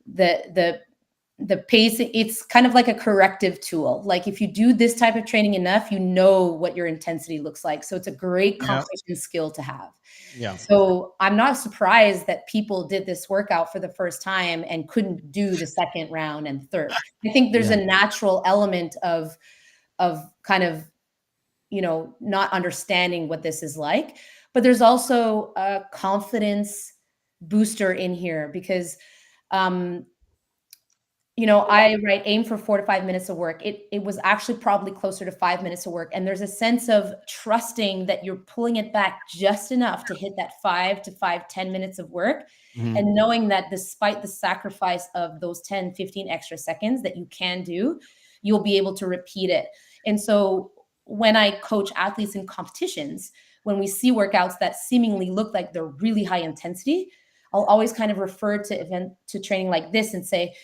the pace, it's kind of like a corrective tool. Like if you do this type of training enough, you know what your intensity looks like. So it's a great competition skill to have. Yeah. So I'm not surprised that people did this workout for the first time and couldn't do the second round and third. I think there's a natural element of kind of, you know, not understanding what this is like, but there's also a confidence booster in here because, you know, I aim for 4 to 5 minutes of work. It was actually probably closer to 5 minutes of work. And there's a sense of trusting that you're pulling it back just enough to hit that 10 minutes of work. And knowing that despite the sacrifice of those 10, 15 extra seconds that you can do, you'll be able to repeat it. And so when I coach athletes in competitions, when we see workouts that seemingly look like they're really high intensity, I'll always kind of refer to training like this and say,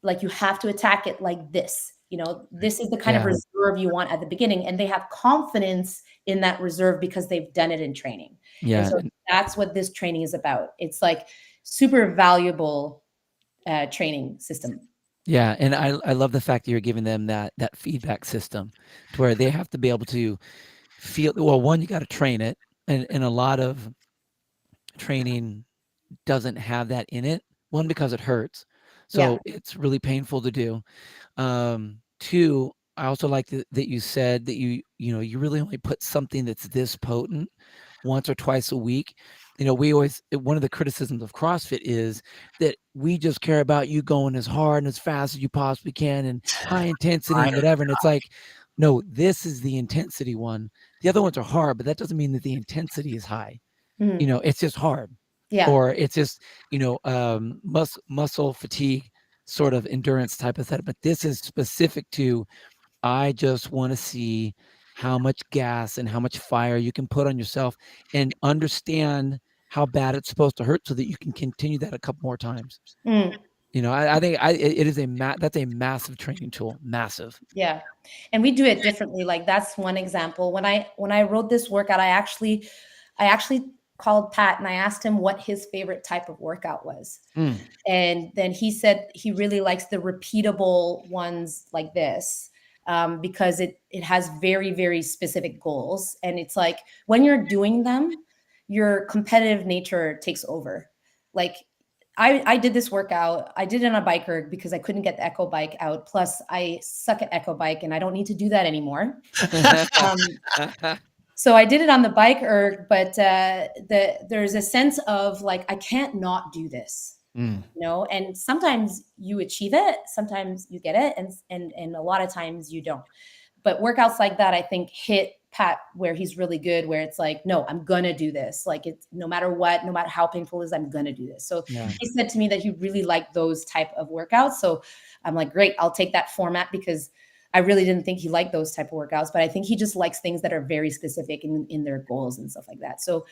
like, you have to attack it like this. You know, this is the kind of reserve you want at the beginning. And they have confidence in that reserve because they've done it in training. Yeah. And so that's what this training is about. It's like super valuable training system. Yeah. And I love the fact that you're giving them that feedback system to where they have to be able to feel, well, one, you got to train it. And a lot of training doesn't have that in it. One, because it hurts. So it's really painful to do. 2, I also like that you said that you really only put something that's this potent once or twice a week. You know, we always, one of the criticisms of CrossFit is that we just care about you going as hard and as fast as you possibly can and high intensity and whatever. And it's like, no, this is the intensity one. The other ones are hard, but that doesn't mean that the intensity is high. You know, it's just hard. Yeah. Or it's just, you know, muscle fatigue sort of endurance type of setup. But this is specific to, I just want to see how much gas and how much fire you can put on yourself and understand how bad it's supposed to hurt so that you can continue that a couple more times. You know, I think it is that's a massive training tool, massive. Yeah. And we do it differently. Like that's one example. When I wrote this workout, I actually called Pat and I asked him what his favorite type of workout was. And then he said he really likes the repeatable ones like this because it has very, very specific goals. And it's like when you're doing them, your competitive nature takes over. Like I did this workout. I did it on a bike erg because I couldn't get the Echo bike out. Plus I suck at Echo bike and I don't need to do that anymore. So I did it on the bike erg, but there's a sense of like, I can't not do this, you know, and sometimes you achieve it, sometimes you get it. And a lot of times you don't, but workouts like that, I think hit Pat where he's really good, where it's like, no, I'm going to do this. Like it's no matter what, no matter how painful it is, I'm going to do this. So he said to me that he really liked those type of workouts. So I'm like, great, I'll take that format because I really didn't think he liked those type of workouts, but I think he just likes things that are very specific in their goals and stuff like that. So,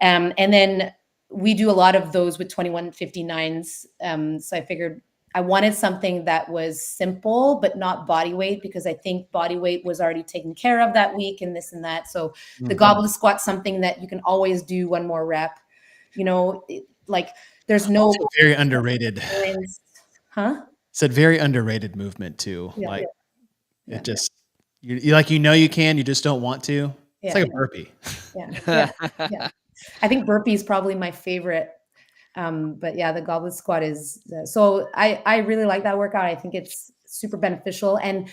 and then we do a lot of those with 2159s. So I figured I wanted something that was simple, but not body weight, because I think body weight was already taken care of that week and this and that. So the goblet squat, something that you can always do one more rep, you know, like there's no very underrated, It's a very underrated movement too. It just, you like, you can, you just don't want to. It's like a burpee. Yeah. I think burpee is probably my favorite. But yeah, the goblet squat is, so I really like that workout. I think it's super beneficial. And,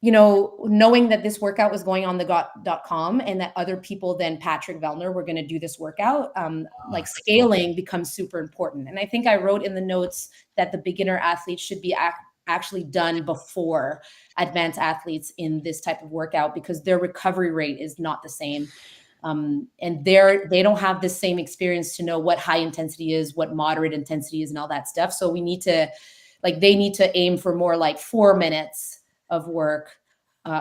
you know, knowing that this workout was going on the .com and that other people than Patrick Vellner were going to do this workout, like scaling becomes super important. And I think I wrote in the notes that the beginner athletes should be actually done before advanced athletes in this type of workout, because their recovery rate is not the same. And they don't have the same experience to know what high intensity is, what moderate intensity is, and all that stuff. So we need to like they need to aim for more like 4 minutes of work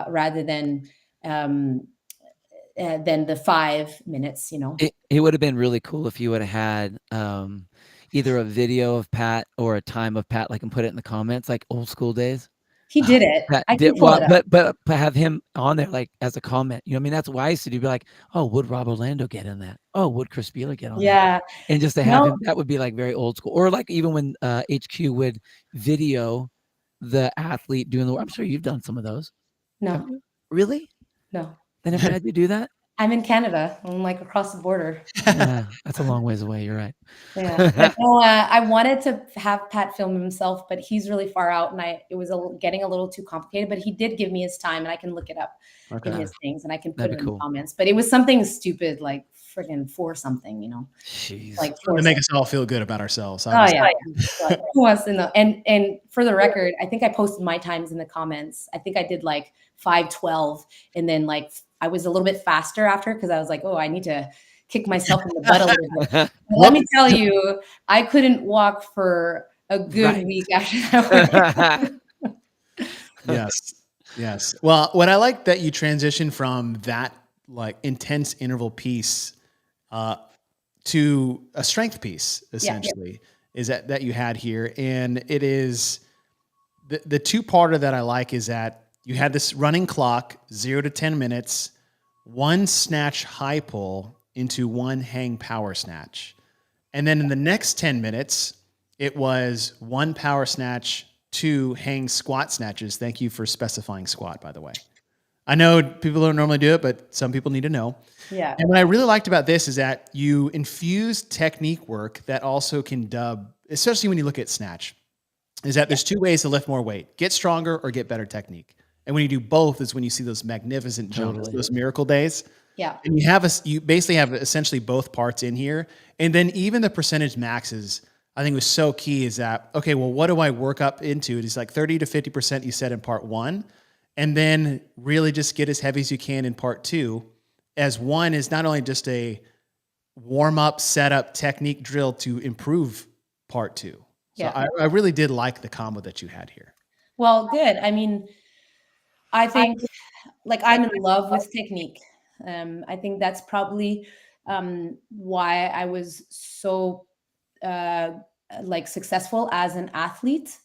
rather than the 5 minutes, you know. It would have been really cool if you would have had either a video of Pat or a time of Pat, like, and put it in the comments, like old school days. He did it. Pat I did can pull well, it up. but have him on there, like, as a comment. You know what I mean? That's what I used to do. Be like, oh, would Rob Orlando get in that? Oh, would Chris Beeler get on that? Yeah. And just to have No, him, that would be like very old school. Or like even when HQ would video the athlete doing the work. I'm sure you've done some of those. Have no, you? Really? no. They never had you do that? I'm in Canada. I'm like across the border. Yeah, that's a long ways away. You're right. Yeah. But no, I wanted to have Pat film himself, but he's really far out, and it was getting a little too complicated. But he did give me his time, and I can look it up in his things, and I can put That'd it be in cool. the comments. But it was something stupid, like friggin' 4 something, you know, Jeez. like To 4 make us all feel good about ourselves. Oh obviously. yeah. Like, who wants to know? And for the record, I think I posted my times in the comments. I think I did like 5:12, and then like I was a little bit faster after because I was like, oh, I need to kick myself in the butt a little bit. But let me tell you, I couldn't walk for a good Right. week after that. Yes. Well, what I like that you transition from that like intense interval piece to a strength piece, essentially, is that you had here. And it is the two-parter that I like is that you had this running clock, 0 to 10 minutes, 1 snatch high pull into 1 hang power snatch. And then in the next 10 minutes, it was 1 power snatch, 2 hang squat snatches. Thank you for specifying squat, by the way. I know people don't normally do it, but some people need to know. Yeah. And what I really liked about this is that you infuse technique work that also can dub, especially when you look at snatch, is that there's 2 ways to lift more weight: get stronger or get better technique. And when you do both is when you see those magnificent jumps, Totally. those miracle days. Yeah. And you basically have essentially both parts in here. And then even the percentage maxes, I think was so key is that, okay, well, what do I work up into? It's like 30 to 50% you said in part 1. And then really just get as heavy as you can in part 2. As 1 is not only just a warm up, setup, technique drill to improve part 2. So Yeah. I really did like the combo that you had here. Well, good. I mean, I think like I'm in love with technique. I think that's probably why I was so like successful as an athlete,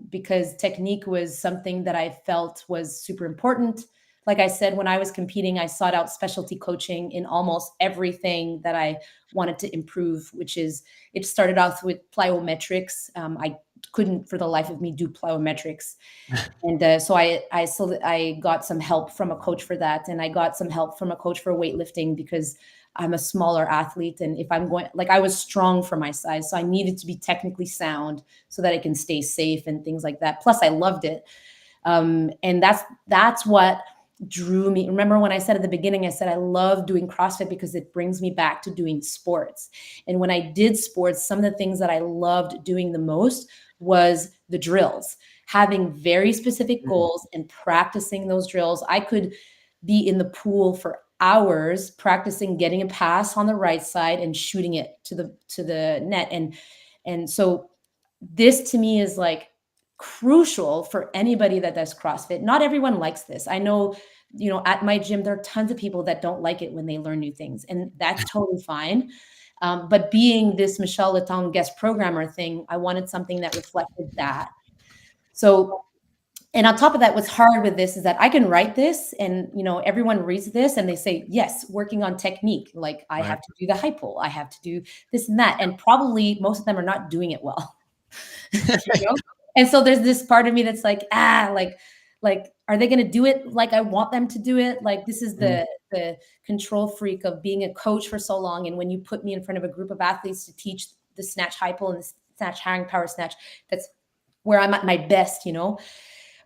because technique was something that I felt was super important. Like I said, when I was competing, I sought out specialty coaching in almost everything that I wanted to improve, which is, it started off with plyometrics. I couldn't for the life of me do plyometrics. And so I got some help from a coach for that. And I got some help from a coach for weightlifting because I'm a smaller athlete. And if I'm going, like I was strong for my size, so I needed to be technically sound so that I can stay safe and things like that. Plus I loved it. And that's what drew me. Remember when I said at the beginning, I said, I love doing CrossFit because it brings me back to doing sports. And when I did sports, some of the things that I loved doing the most was the drills, having very specific goals and practicing those drills. I could be in the pool for hours practicing getting a pass on the right side and shooting it to the net. And so this to me is like crucial for anybody that does CrossFit. Not everyone likes this. I know, at my gym, there are tons of people that don't like it when they learn new things, and that's totally fine. But being this Michele Letendre guest programmer thing, I wanted something that reflected that. So, and on top of that, what's hard with this is that I can write this and, everyone reads this and they say, yes, working on technique. Like I have to do the high pull. I have to do this and that. And probably most of them are not doing it well. And so there's this part of me that's like, like, are they going to do it like I want them to do it? Like this is the control freak of being a coach for so long. And when you put me in front of a group of athletes to teach the snatch high pull and the snatch hang power snatch, that's where I'm at my best,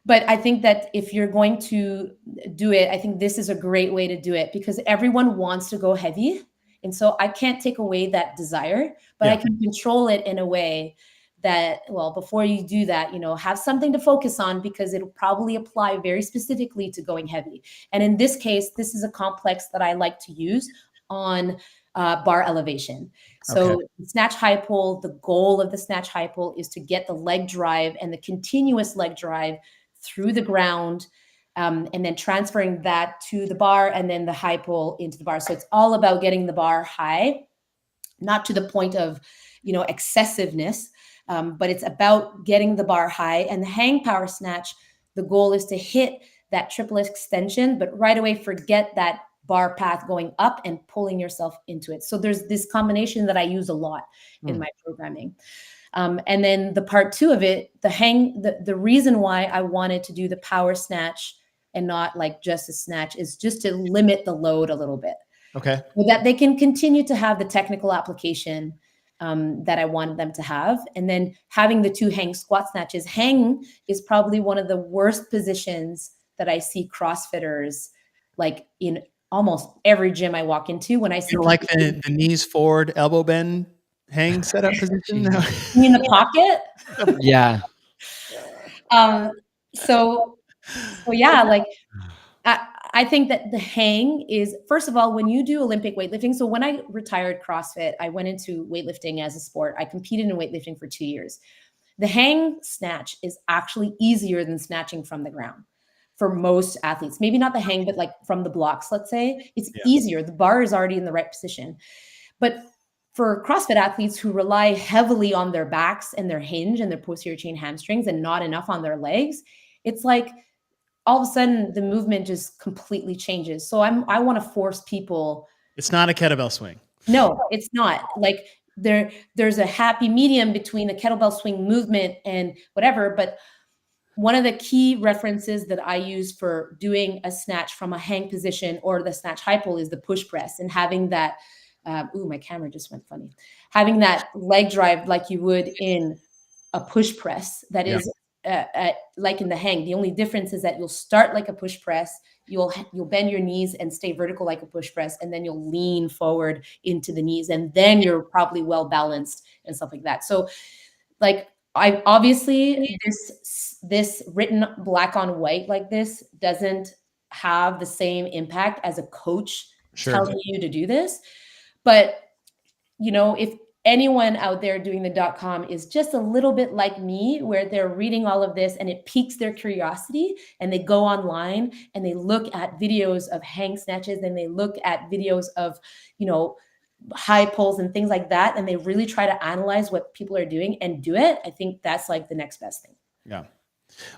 But I think that if you're going to do it, I think this is a great way to do it because everyone wants to go heavy. And so I can't take away that desire, but I can control it in a way that, well, before you do that, have something to focus on because it'll probably apply very specifically to going heavy. And in this case, this is a complex that I like to use on bar elevation. So snatch high pull, the goal of the snatch high pull is to get the leg drive and the continuous leg drive through the ground, and then transferring that to the bar and then the high pull into the bar. So it's all about getting the bar high, not to the point of, excessiveness, but it's about getting the bar high. And the hang power snatch, the goal is to hit that triple extension, but right away forget that bar path going up and pulling yourself into it. So there's this combination that I use a lot in my programming. And then the part 2 of it, the reason why I wanted to do the power snatch and not like just a snatch is just to limit the load a little bit. Okay. So that they can continue to have the technical application that I wanted them to have. And then having the 2 hang squat snatches. Hang is probably one of the worst positions that I see CrossFitters like in almost every gym I walk into. When I see like the knees forward, elbow bend, hang setup position. No. You mean the pocket? Yeah. So yeah, like I think that the hang is, first of all, when you do Olympic weightlifting. So when I retired CrossFit, I went into weightlifting as a sport. I competed in weightlifting for 2 years. The hang snatch is actually easier than snatching from the ground for most athletes. Maybe not the hang, but like from the blocks, let's say, it's easier. The bar is already in the right position. But for CrossFit athletes who rely heavily on their backs and their hinge and their posterior chain hamstrings and not enough on their legs, it's like all of a sudden the movement just completely changes. So I want to force people. It's not a kettlebell swing. No, it's not. Like there's a happy medium between the kettlebell swing movement and whatever. But one of the key references that I use for doing a snatch from a hang position or the snatch high pull is the push press, and having that, my camera just went funny. Having that leg drive like you would in a push press that is like in the hang. The only difference is that you'll start like a push press, you'll bend your knees and stay vertical like a push press, and then you'll lean forward into the knees, and then you're probably well balanced and stuff like that. So like I obviously this written black on white like this doesn't have the same impact as a coach telling you to do this. But if anyone out there doing the .com is just a little bit like me, where they're reading all of this and it piques their curiosity, and they go online and they look at videos of hang snatches, and they look at videos of, high pulls and things like that, and they really try to analyze what people are doing and do it, I think that's like the next best thing. Yeah.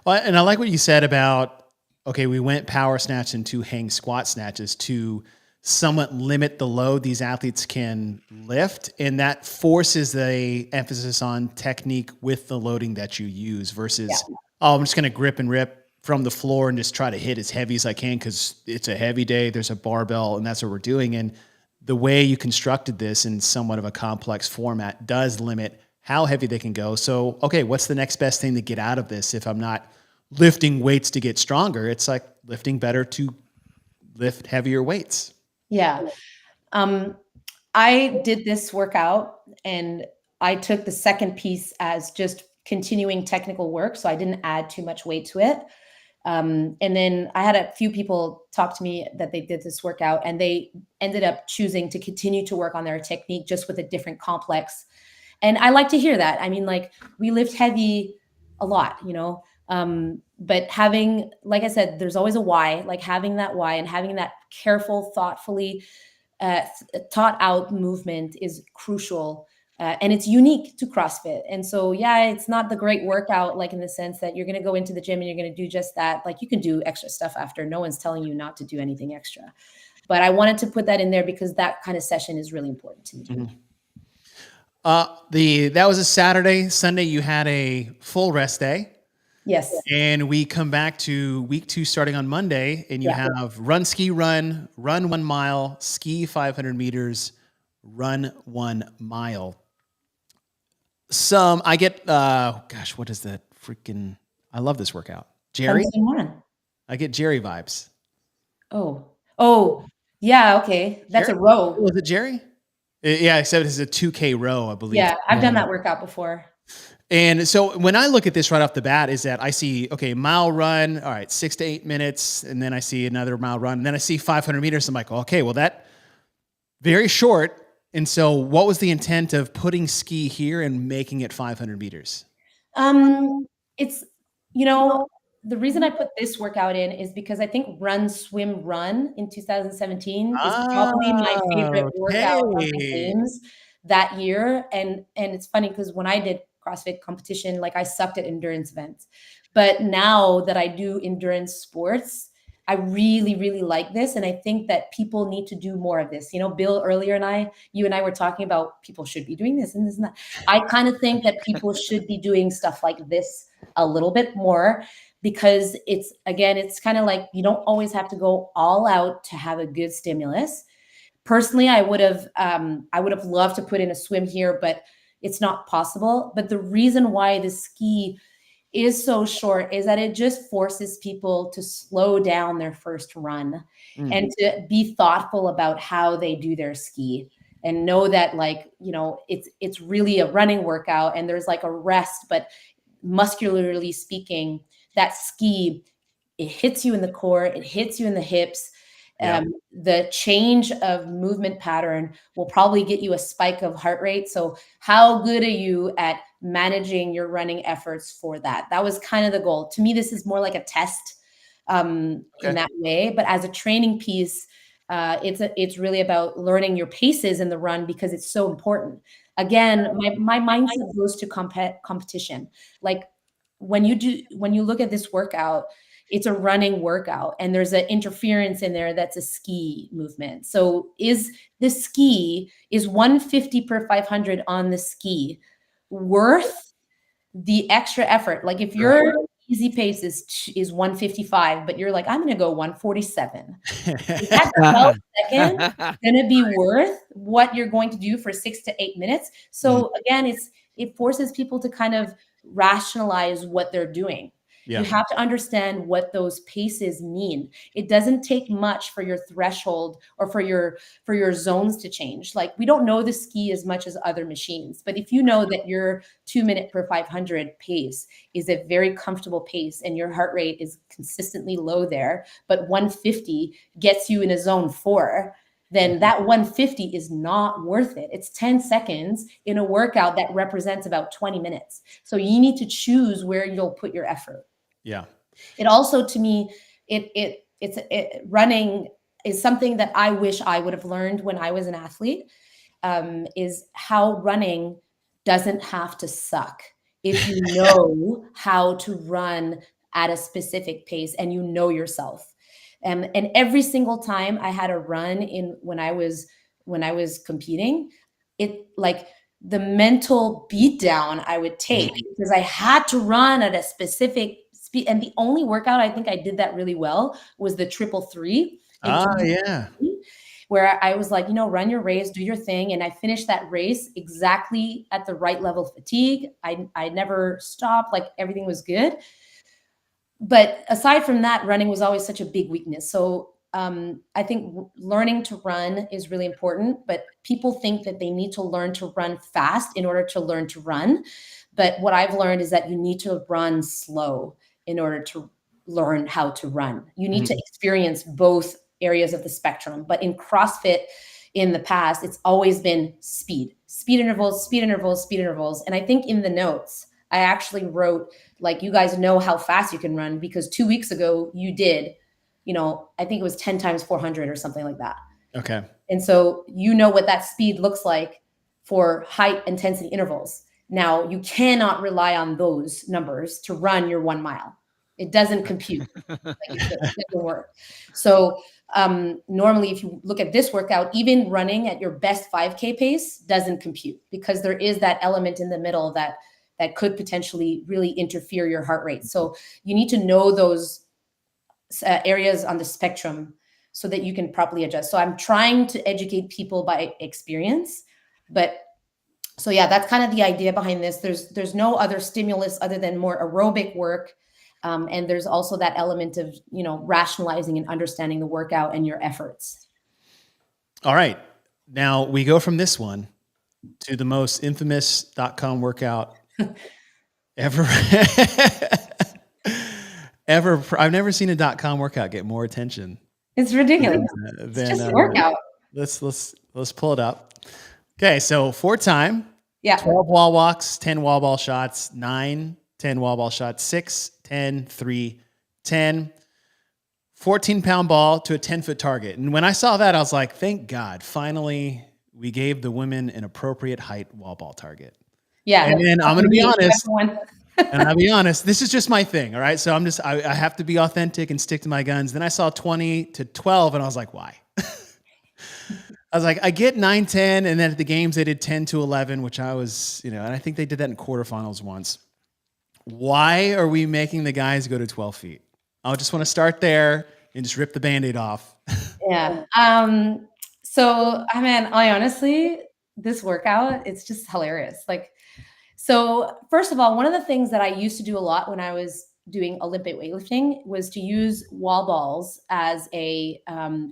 Well, and I like what you said about, okay, we went power snatch into hang squat snatches to somewhat limit the load these athletes can lift. And that forces the emphasis on technique with the loading that you use versus, I'm just going to grip and rip from the floor and just try to hit as heavy as I can because it's a heavy day. There's a barbell, and that's what we're doing. And the way you constructed this in somewhat of a complex format does limit how heavy they can go. So, okay, what's the next best thing to get out of this? If I'm not lifting weights to get stronger, it's like lifting better to lift heavier weights. Yeah. I did this workout and I took the second piece as just continuing technical work. So I didn't add too much weight to it. And then I had a few people talk to me that they did this workout and they ended up choosing to continue to work on their technique just with a different complex. And I like to hear that. I mean, like we lift heavy a lot, but having, like I said, there's always a why, like having that why and having that careful, thoughtfully thought out movement is crucial. And it's unique to CrossFit. And so, it's not the great workout, like in the sense that you're going to go into the gym and you're going to do just that. Like you can do extra stuff after. No one's telling you not to do anything extra. But I wanted to put that in there because that kind of session is really important to me. Mm-hmm. That was a Saturday. Sunday, you had a full rest day. Yes. And we come back to week 2 starting on Monday, and you have run, ski, run 1 mile, ski 500 meters, run 1 mile. I get, what is that freaking, I love this workout. Jerry? I get Jerry vibes. Oh, yeah. Okay. That's Jerry? A row. Was it Jerry? Yeah, I said it's a 2K row, I believe. Yeah, I've done that workout before. And so when I look at this right off the bat is that I see, mile run, all right, 6 to 8 minutes. And then I see another mile run. And then I see 500 meters. I'm like, okay, well that very short. And so what was the intent of putting ski here and making it 500 meters? It's, you know, the reason I put this workout in is because I think Run, Swim, Run in 2017 is probably my favorite workout of the Okay. games that year. And it's funny because when I did CrossFit competition, like I sucked at endurance events. But now that I do endurance sports, I really, really like this. And I think that people need to do more of this. You know, Bill earlier you and I were talking about people should be doing this and this and that. I kind of think that people should be doing stuff like this a little bit more, because it's kind of like you don't always have to go all out to have a good stimulus. Personally, I would have loved to put in a swim here, but it's not possible. But the reason why the ski is so short is that it just forces people to slow down their first run and to be thoughtful about how they do their ski and know that, like, you know, it's really a running workout and there's like a rest, but muscularly speaking, that ski, it hits you in the core, it hits you in the hips. Yeah. The change of movement pattern will probably get you a spike of heart rate. So how good are you at managing your running efforts for that? That was kind of the goal. To me, this is more like a test in that way. But as a training piece, it's really about learning your paces in the run because it's so important. Again, my mindset goes to competition. Like when you look at this workout, it's a running workout and there's an interference in there that's a ski movement. So is 150 per 500 on the ski worth the extra effort? Like if your easy pace is 155, but you're like, I'm going to go 147. Is that 12 seconds going to be worth what you're going to do for 6 to 8 minutes? So again, it forces people to kind of rationalize what they're doing. Yeah. You have to understand what those paces mean. It doesn't take much for your threshold or for your zones to change. Like we don't know the ski as much as other machines, but if you know that your 2 minute per 500 pace is a very comfortable pace and your heart rate is consistently low there, but 150 gets you in a zone 4, then that 150 is not worth it. It's 10 seconds in a workout that represents about 20 minutes. So you need to choose where you'll put your effort. Yeah. It also, to me, running is something that I wish I would have learned when I was an athlete, is how running doesn't have to suck. If you know how to run at a specific pace and you know yourself. And every single time I had a run when I was competing, it like the mental beatdown I would take because I had to run at a specific speed. And the only workout I think I did that really well was the 333. Yeah. Where I was like, you know, run your race, do your thing. And I finished that race exactly at the right level of fatigue. I never stopped, like everything was good. But aside from that, running was always such a big weakness. So I think learning to run is really important, but people think that they need to learn to run fast in order to learn to run. But what I've learned is that you need to run slow in order to learn how to run. You need to experience both areas of the spectrum. But in CrossFit in the past, it's always been speed intervals. And I think in the notes, I actually wrote, like, you guys know how fast you can run because 2 weeks ago you did, you know, I think it was 10 times 400 or something like that. Okay. And so you know what that speed looks like for high intensity intervals. Now you cannot rely on those numbers to run your 1 mile. It doesn't compute. Like it doesn't work. So normally if you look at this workout, even running at your best 5K pace doesn't compute because there is that element in the middle that could potentially really interfere your heart rate. So you need to know those areas on the spectrum so that you can properly adjust. So I'm trying to educate people by experience, but so yeah, that's kind of the idea behind this. There's no other stimulus other than more aerobic work. And there's also that element of, you know, rationalizing and understanding the workout and your efforts. All right. Now we go from this one to the most infamous .com workout ever. I've never seen a .com workout get more attention. It's ridiculous. It's just a workout. Let's pull it up. Okay, so 4 time, Yeah. 12 wall walks, 10 wall ball shots, 9, 10 wall ball shots, 6, 10, 3, 10, 14-pound ball to a 10-foot target. And when I saw that, I was like, thank God, finally we gave the women an appropriate height wall ball target. Yeah. And then I'm going to be honest, Everyone. and I'll be honest, this is just my thing, all right? So I have to be authentic and stick to my guns. Then I saw 20 to 12, and I was like, why? I was like, I get 9, 10, and then at the games they did 10 to 11, which I was, and I think they did that in quarterfinals once. Why are we making the guys go to 12 feet? I just want to start there and just rip the Band-Aid off. Yeah. So I honestly, this workout, it's just hilarious. So first of all, one of the things that I used to do a lot when I was doing Olympic weightlifting was to use wall balls as a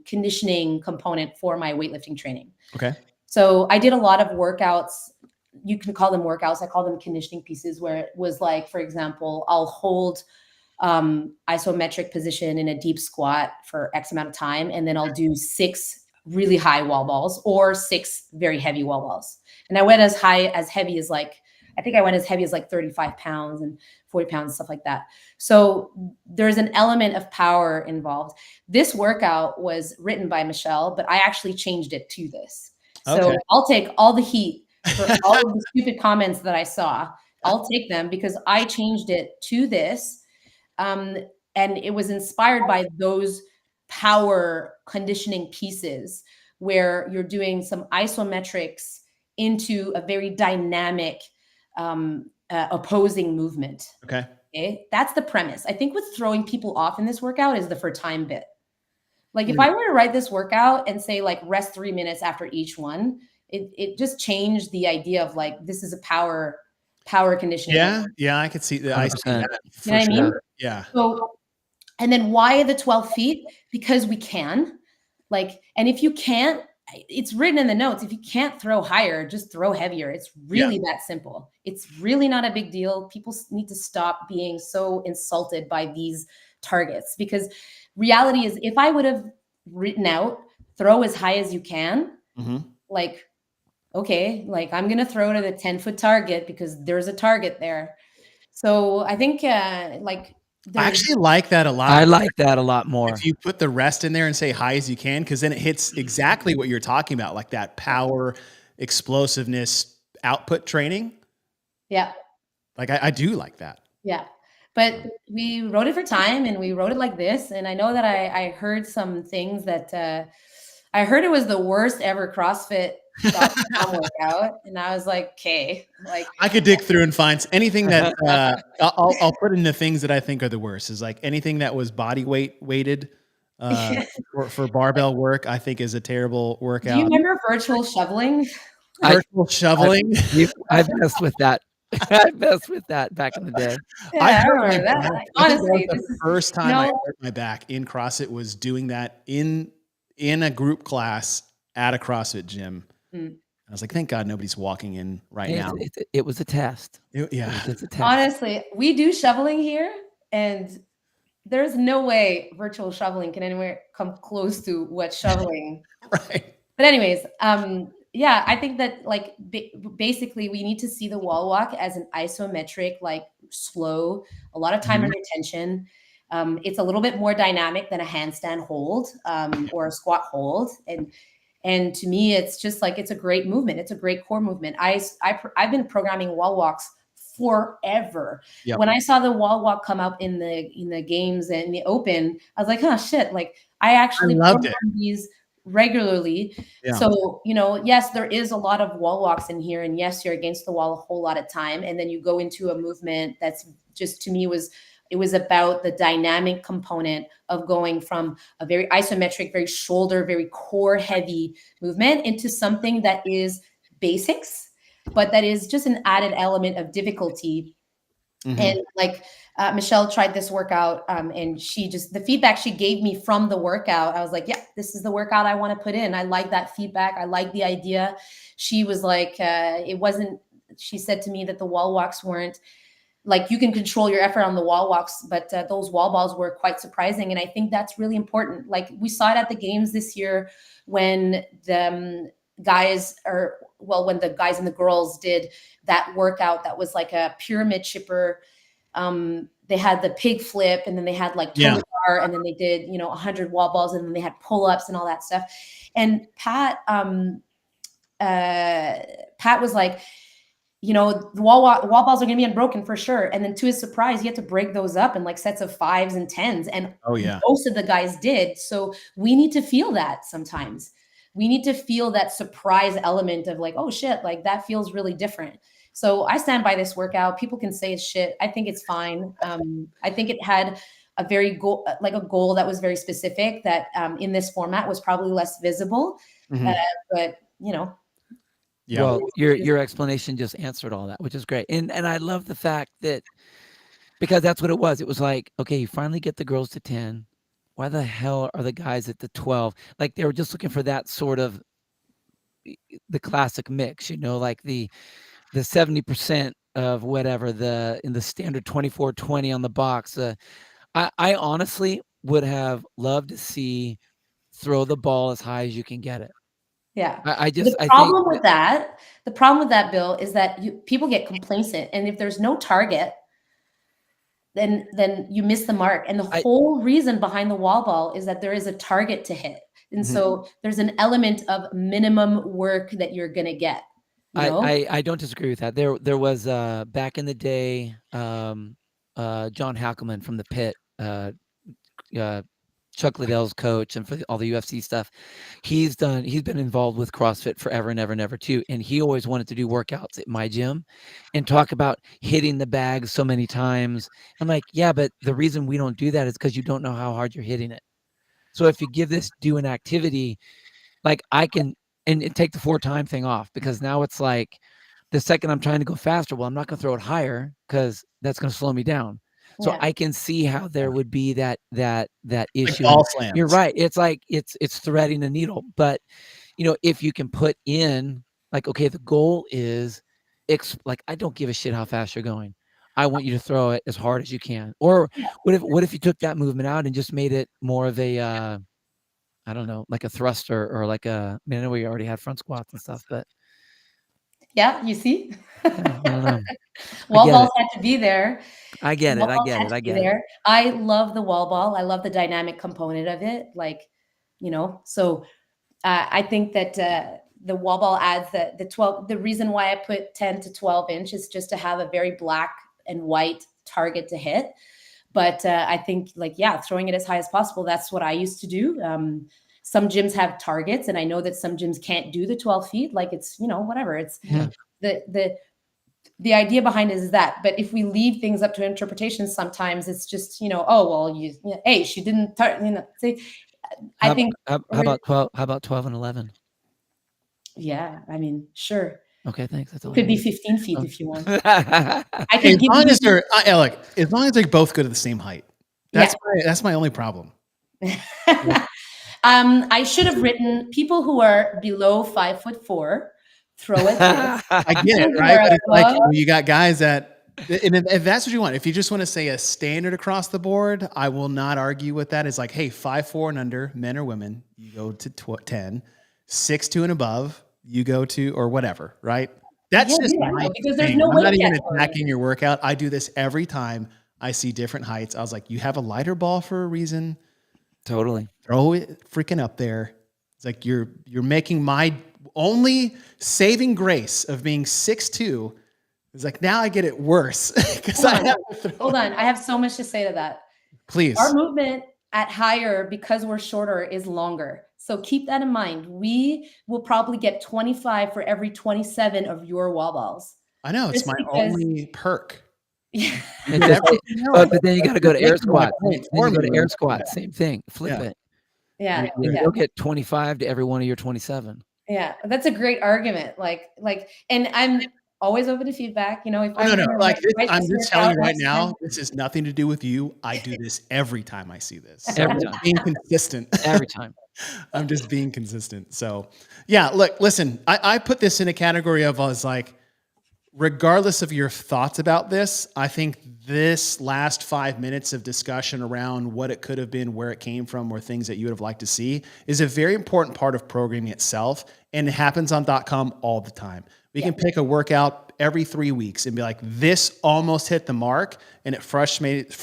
conditioning component for my weightlifting training. Okay. So I did a lot of workouts. You can call them workouts. I call them conditioning pieces, where it was like, for example, I'll hold isometric position in a deep squat for X amount of time, and then I'll do 6 really high wall balls or 6 very heavy wall balls. And I went as heavy as I think I went as heavy as 35 pounds and 40 pounds, stuff like that. So there's an element of power involved. This workout was written by Michele, but I actually changed it to this. So Okay. I'll take all the heat for all of the stupid comments that I saw. I'll take them because I changed it to this. And it was inspired by those power conditioning pieces where you're doing some isometrics into a very dynamic opposing movement. Okay. Okay. That's the premise. I think what's throwing people off in this workout is the for time bit. If I were to write this workout and say rest 3 minutes after each one, it just changed the idea of this is a power conditioning. Yeah, I could see that. I see 100%. that for You know what I mean? sure. Yeah. So, and then why the 12 feet? Because we can. And if you can't, it's written in the notes. If you can't throw higher, just throw heavier. It's really that simple. It's really not a big deal. People need to stop being so insulted by these targets, because reality is, if I would have written out, throw as high as you can, okay, I'm going to throw to the 10-foot target because there's a target there. So I think I actually like that a lot. I like that a lot more. If you put the rest in there and say high as you can, because then it hits exactly what you're talking about, like that power, explosiveness, output training. Yeah. I do like that. Yeah. But we wrote it for time, and we wrote it like this. And I know that I heard some things that I heard it was the worst ever CrossFit workout. And I was like, okay, I could dig through and find anything that I'll put in the things that I think are the worst. Is anything that was body weighted for barbell work, I think is a terrible workout. Do you remember virtual shoveling? Virtual shoveling. I've messed with that. I messed with that back in the day. Yeah, I remember that. Honestly, this is the first time I hurt my back in CrossFit was doing that in a group class at a CrossFit gym. I was like, thank God nobody's walking in now. It was a test. Yeah. It was a test. Honestly, we do shoveling here, and there's no way virtual shoveling can anywhere come close to what shoveling. Right. But anyways, yeah, I think that basically we need to see the wall walk as an isometric, slow, a lot of time under tension. It's a little bit more dynamic than a handstand hold or a squat hold. And to me, it's just it's a great movement. It's a great core movement. I've been programming wall walks forever. Yep. When I saw the wall walk come up in the games and in the open, I was like, oh shit. I actually program these regularly. Yeah. So, yes, there is a lot of wall walks in here, and yes, you're against the wall a whole lot of time. And then you go into a movement that's just, to me, it was about the dynamic component of going from a very isometric, very shoulder, very core heavy movement into something that is basics, but that is just an added element of difficulty. And Michele tried this workout, and the feedback she gave me from the workout, I was like, yeah, this is the workout I want to put in. I like that feedback. I like the idea. She was like, she said to me that the wall walks weren't, you can control your effort on the wall walks, but those wall balls were quite surprising. And I think that's really important. We saw it at the games this year when guys when the guys and the girls did that workout that was like a pyramid chipper, they had the pig flip, and then they had like toe bar, and then they did 100 wall balls, and then they had pull-ups and all that stuff. And Pat was like, the wall balls are going to be unbroken for sure. And then to his surprise, he had to break those up in like sets of 5s and 10s. And most of the guys did. So we need to feel that sometimes. We need to feel that surprise element of like, oh shit, like that feels really different. So I stand by this workout. People can say it's shit. I think it's fine. I think it had a goal that was very specific that in this format was probably less visible. But Yeah. Well, your explanation just answered all that, which is great. And I love the fact that, because that's what it was. It was like, okay, you finally get the girls to 10. Why the hell are the guys at the 12? Like they were just looking for that sort of the classic mix, like the 70% of whatever in the standard 24-20 on the box. I honestly would have loved to see throw the ball as high as you can get it. Yeah. The problem with that, Bill, is that people get complacent, and if there's no target, then you miss the mark. And the whole reason behind the wall ball is that there is a target to hit, and so there's an element of minimum work that you're gonna get. I don't disagree with that. There was back in the day, John Hackelman from the Pit, Chuck Liddell's coach, and for all the UFC stuff, he's been involved with CrossFit forever and ever and ever too. And he always wanted to do workouts at my gym and talk about hitting the bag so many times. I'm like, yeah, but the reason we don't do that is because you don't know how hard you're hitting it. So if you do an activity, like I can, and take the 4-time thing off, because now it's like the second I'm trying to go faster, well, I'm not going to throw it higher because that's going to slow me down. So I can see how there would be that issue. Like ball slams. You're right. It's like it's threading a needle. But if you can put in like, okay, the goal is like, I don't give a shit how fast you're going. I want you to throw it as hard as you can. Or what if you took that movement out and just made it more of a I don't know, like a thruster, or like I know we already had front squats and stuff, but yeah, you see, I don't know. Wall balls had to be there. I get it. I love the wall ball. I love the dynamic component of it. Like, so I think that the wall ball adds the 12. The reason why I put 10 to 12 inch is just to have a very black and white target to hit. But I think throwing it as high as possible. That's what I used to do. Some gyms have targets, and I know that some gyms can't do the 12 feet. Like it's, whatever. It's the idea behind it is that. But if we leave things up to interpretation, sometimes it's just, hey, she didn't, say. I think. How about 12? How about 12 and 11? Yeah, I mean, sure. Okay, thanks. That's all. Could be 15 feet if you want. I can give you. As long as they're both good at the same height. That's my only problem. I should have written people who are below 5'4", throw it. I get it, right? But it's like you got guys that, and if that's what you want, if you just want to say a standard across the board, I will not argue with that. It's like, hey, 5'4" and under, men or women, you go to 10, 6'2" and above, you go to, or whatever, right? That's just my because thing. there's no I'm not even attacking your workout. I do this every time I see different heights. I was like, you have a lighter ball for a reason. Totally. Throw it freaking up there. It's like you're making my only saving grace of being 6'2". It's like, now I get it worse. Hold on. I have so much to say to that. Please. Our movement at higher, because we're shorter, is longer. So keep that in mind. We will probably get 25 for every 27 of your wall balls. I know. It's my only perk. Yeah. But then you got to go to air squat. Then you go to air squat. Same thing. Flip it. Yeah. You'll get 25 to every one of your 27. Yeah. That's a great argument. And I'm always open to feedback. If I'm just telling you right now, this has nothing to do with you. I do this every time I see this. So every time. Being consistent. Every time. I'm just being consistent. So yeah, look, listen, I put this in a category of, I was like, regardless of your thoughts about this, I think this last 5 minutes of discussion around what it could have been, where it came from, or things that you would have liked to see is a very important part of programming itself. And it happens on .com all the time. We Yeah. can pick a workout every 3 weeks and be like, this almost hit the mark, and it frustrates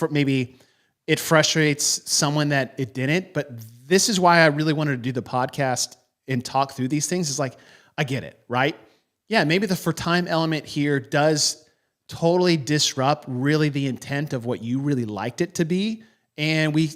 someone that it didn't. But this is why I really wanted to do the podcast and talk through these things. Is like, I get it, right? Yeah, maybe the for time element here does totally disrupt really the intent of what you really liked it to be. And we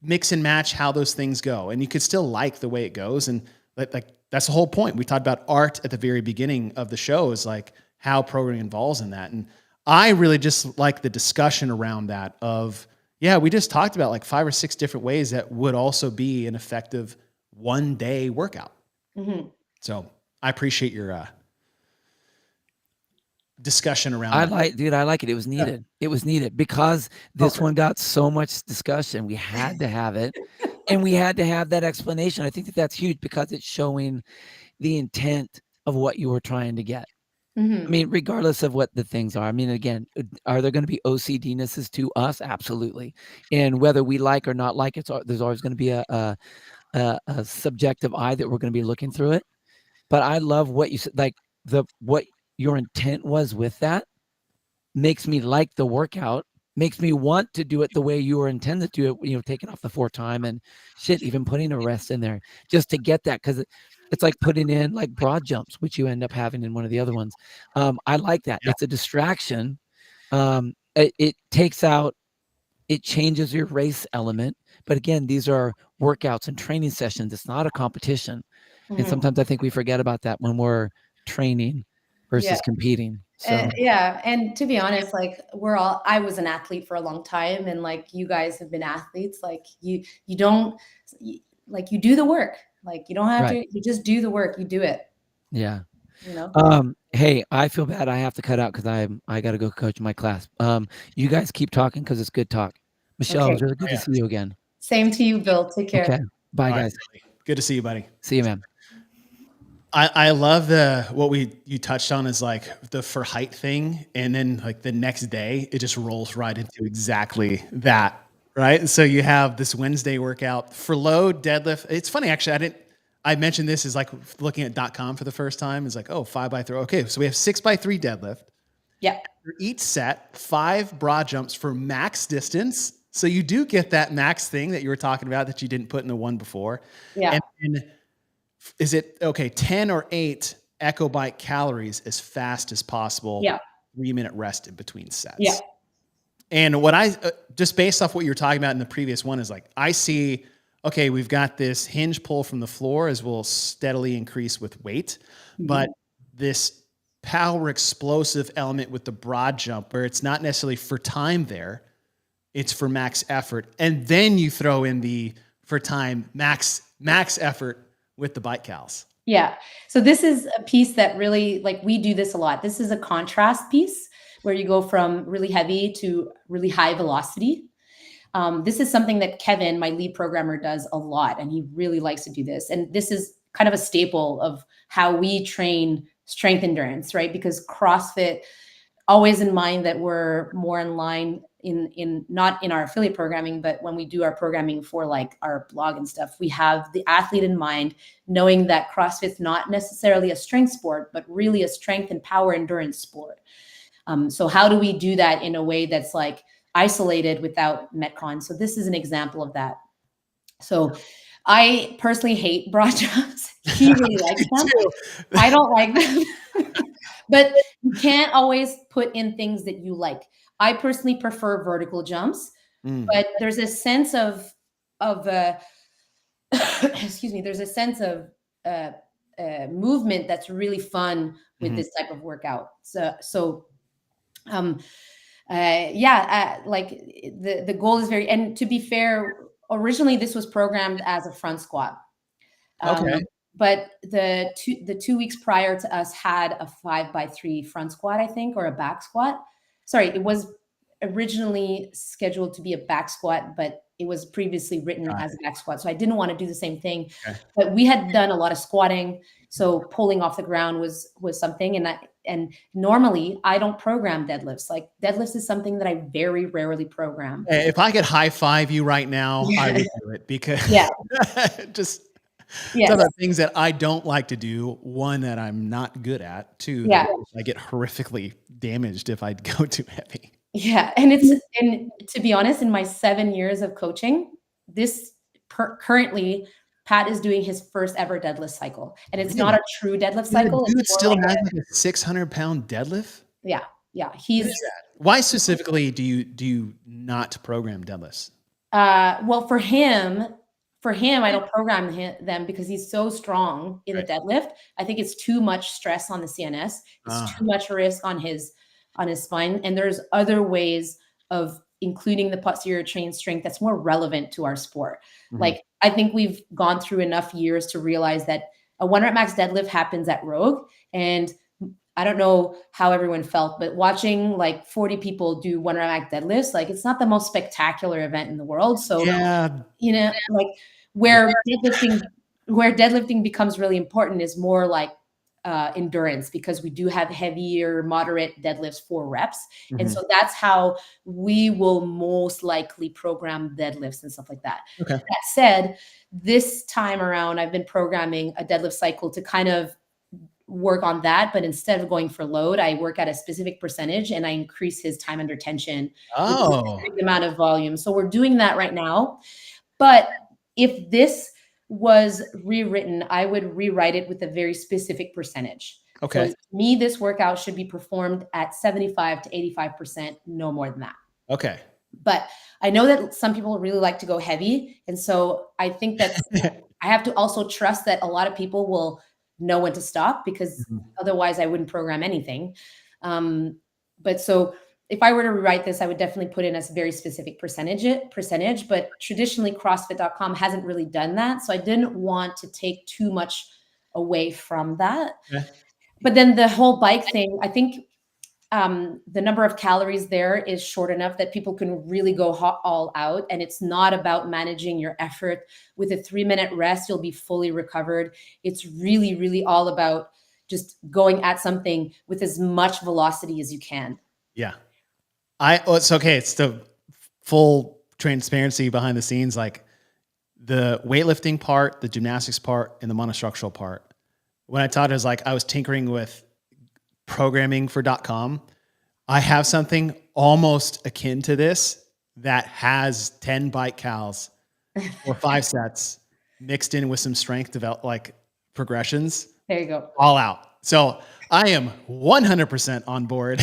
mix and match how those things go. And you could still like the way it goes. And like that's the whole point. We talked about art at the very beginning of the show, is like how programming involves in that. And I really just like the discussion around that of, yeah, we just talked about like 5 or 6 different ways that would also be an effective one-day workout. Mm-hmm. So I appreciate your discussion around I that. like it. It was needed. It was needed because this one got so much discussion. We had to have it, and we had to have that explanation. I think that that's huge because it's showing the intent of what you were trying to get. Mm-hmm. I mean, regardless of what the things are. I mean, again, are there going to be OCDnesses to us? Absolutely. And whether we like or not like it, there's always going to be a subjective eye that we're going to be looking through it. But I love what you said, like what your intent was with that makes me like the workout, makes me want to do it the way you were intended to do it, taking off the 4 time and shit, even putting a rest in there just to get that. Cause it's like putting in like broad jumps, which you end up having in one of the other ones. I like that. Yeah. It's a distraction. It takes out, it changes your race element. But again, these are workouts and training sessions. It's not a competition. Mm-hmm. And sometimes I think we forget about that when we're training versus competing. So And to be honest, like I was an athlete for a long time, and like you guys have been athletes. Like you do the work. Like you don't have to, you just do the work, you do it. Yeah. You know? Hey, I feel bad. I have to cut out because I got to go coach my class. You guys keep talking because it's good talk. Michelle, Okay. it's really good to see you again. Same to you, Bill. Take care. Okay. Bye, All right, guys. buddy. Good to see you, buddy. See you, man. I love what you touched on is like the for height thing. And then like the next day, it just rolls right into exactly that. Right. And so you have this Wednesday workout for load deadlift. It's funny, actually. I mentioned this is like looking at .com for the first time. It's like, 5x3. Okay. So we have 6x3 deadlift. Yeah. For each set, 5 broad jumps for max distance. So you do get that max thing that you were talking about that you didn't put in the one before. Yeah. And then is it 10 or 8 echo bike calories as fast as possible? Yeah. 3-minute rest in between sets. Yeah. And what I just based off what you were talking about in the previous one is like, I see, okay, we've got this hinge pull from the floor as we'll steadily increase with weight, but this power explosive element with the broad jump where it's not necessarily for time there, it's for max effort. And then you throw in the for time max effort with the bike cals. Yeah. So this is a piece that really, like, we do this a lot. This is a contrast piece where you go from really heavy to really high velocity. This is something that Kevin, my lead programmer, does a lot, and he really likes to do this. And this is kind of a staple of how we train strength endurance, right? Because CrossFit, always in mind that we're more in line in not in our affiliate programming, but when we do our programming for like our blog and stuff, we have the athlete in mind, knowing that CrossFit's not necessarily a strength sport, but really a strength and power endurance sport. So how do we do that in a way that's like isolated without Metcon? So this is an example of that. So I personally hate broad jumps. He really likes them. I don't like them. But you can't always put in things that you like. I personally prefer vertical jumps, but there's a sense of excuse me, there's a sense of movement that's really fun with this type of workout. Like the goal is very, and to be fair, originally this was programmed as a front squat. Okay. But the 2 weeks prior to us had a 5x3 front squat, I think, or a back squat. Sorry, it was originally scheduled to be a back squat, but it was previously written as a back squat. So I didn't want to do the same thing. Okay. But we had done a lot of squatting, so pulling off the ground was something. And normally I don't program deadlifts. Like deadlifts is something that I very rarely program. If I could high five you right now, I would do it because Yes. So there are things that I don't like to do. One, that I'm not good at. Two, Yeah. that I get horrifically damaged if I go too heavy. Yeah, and to be honest, in my 7 years of coaching, currently Pat is doing his first ever deadlift cycle, and it's not a true deadlift cycle. Dude It's more still like has like a 600-pound deadlift. yeah. What He's is that? Why specifically do you not program deadlifts? well for him. I don't program them because he's so strong in the Right. deadlift. I think it's too much stress on the CNS. It's too much risk on his spine, and there's other ways of including the posterior chain strength that's more relevant to our sport. Like I think we've gone through enough years to realize that a 1 rep max deadlift happens at Rogue, and I don't know how everyone felt, but watching like 40 people do 1 rep max deadlifts, like it's not the most spectacular event in the world. So Yeah. you know, like where deadlifting becomes really important is more like endurance, because we do have heavier, moderate deadlifts for reps. And so that's how we will most likely program deadlifts and stuff like that. Okay. That said, this time around, I've been programming a deadlift cycle to kind of work on that. But instead of going for load, I work at a specific percentage and I increase his time under tension with a specific amount of volume. So we're doing that right now. But if this was rewritten, I would rewrite it with a very specific percentage. Okay. So to me, this workout should be performed at 75 to 85%, no more than that. Okay. But I know that some people really like to go heavy. And so I think that I have to also trust that a lot of people will know when to stop, because otherwise I wouldn't program anything. But so if I were to rewrite this, I would definitely put in a very specific percentage, but traditionally CrossFit.com hasn't really done that. So I didn't want to take too much away from that. Okay. But then the whole bike thing, I think the number of calories there is short enough that people can really go all out. And it's not about managing your effort. With a 3-minute rest, you'll be fully recovered. It's really, really all about just going at something with as much velocity as you can. Yeah. It's okay. It's the full transparency behind the scenes, like the weightlifting part, the gymnastics part, and the monostructural part. When I taught it, was like I was tinkering with programming for .com. I have something almost akin to this that has 10 bike cals or 5 sets mixed in with some strength like progressions. There you go. All out. So I am 100% on board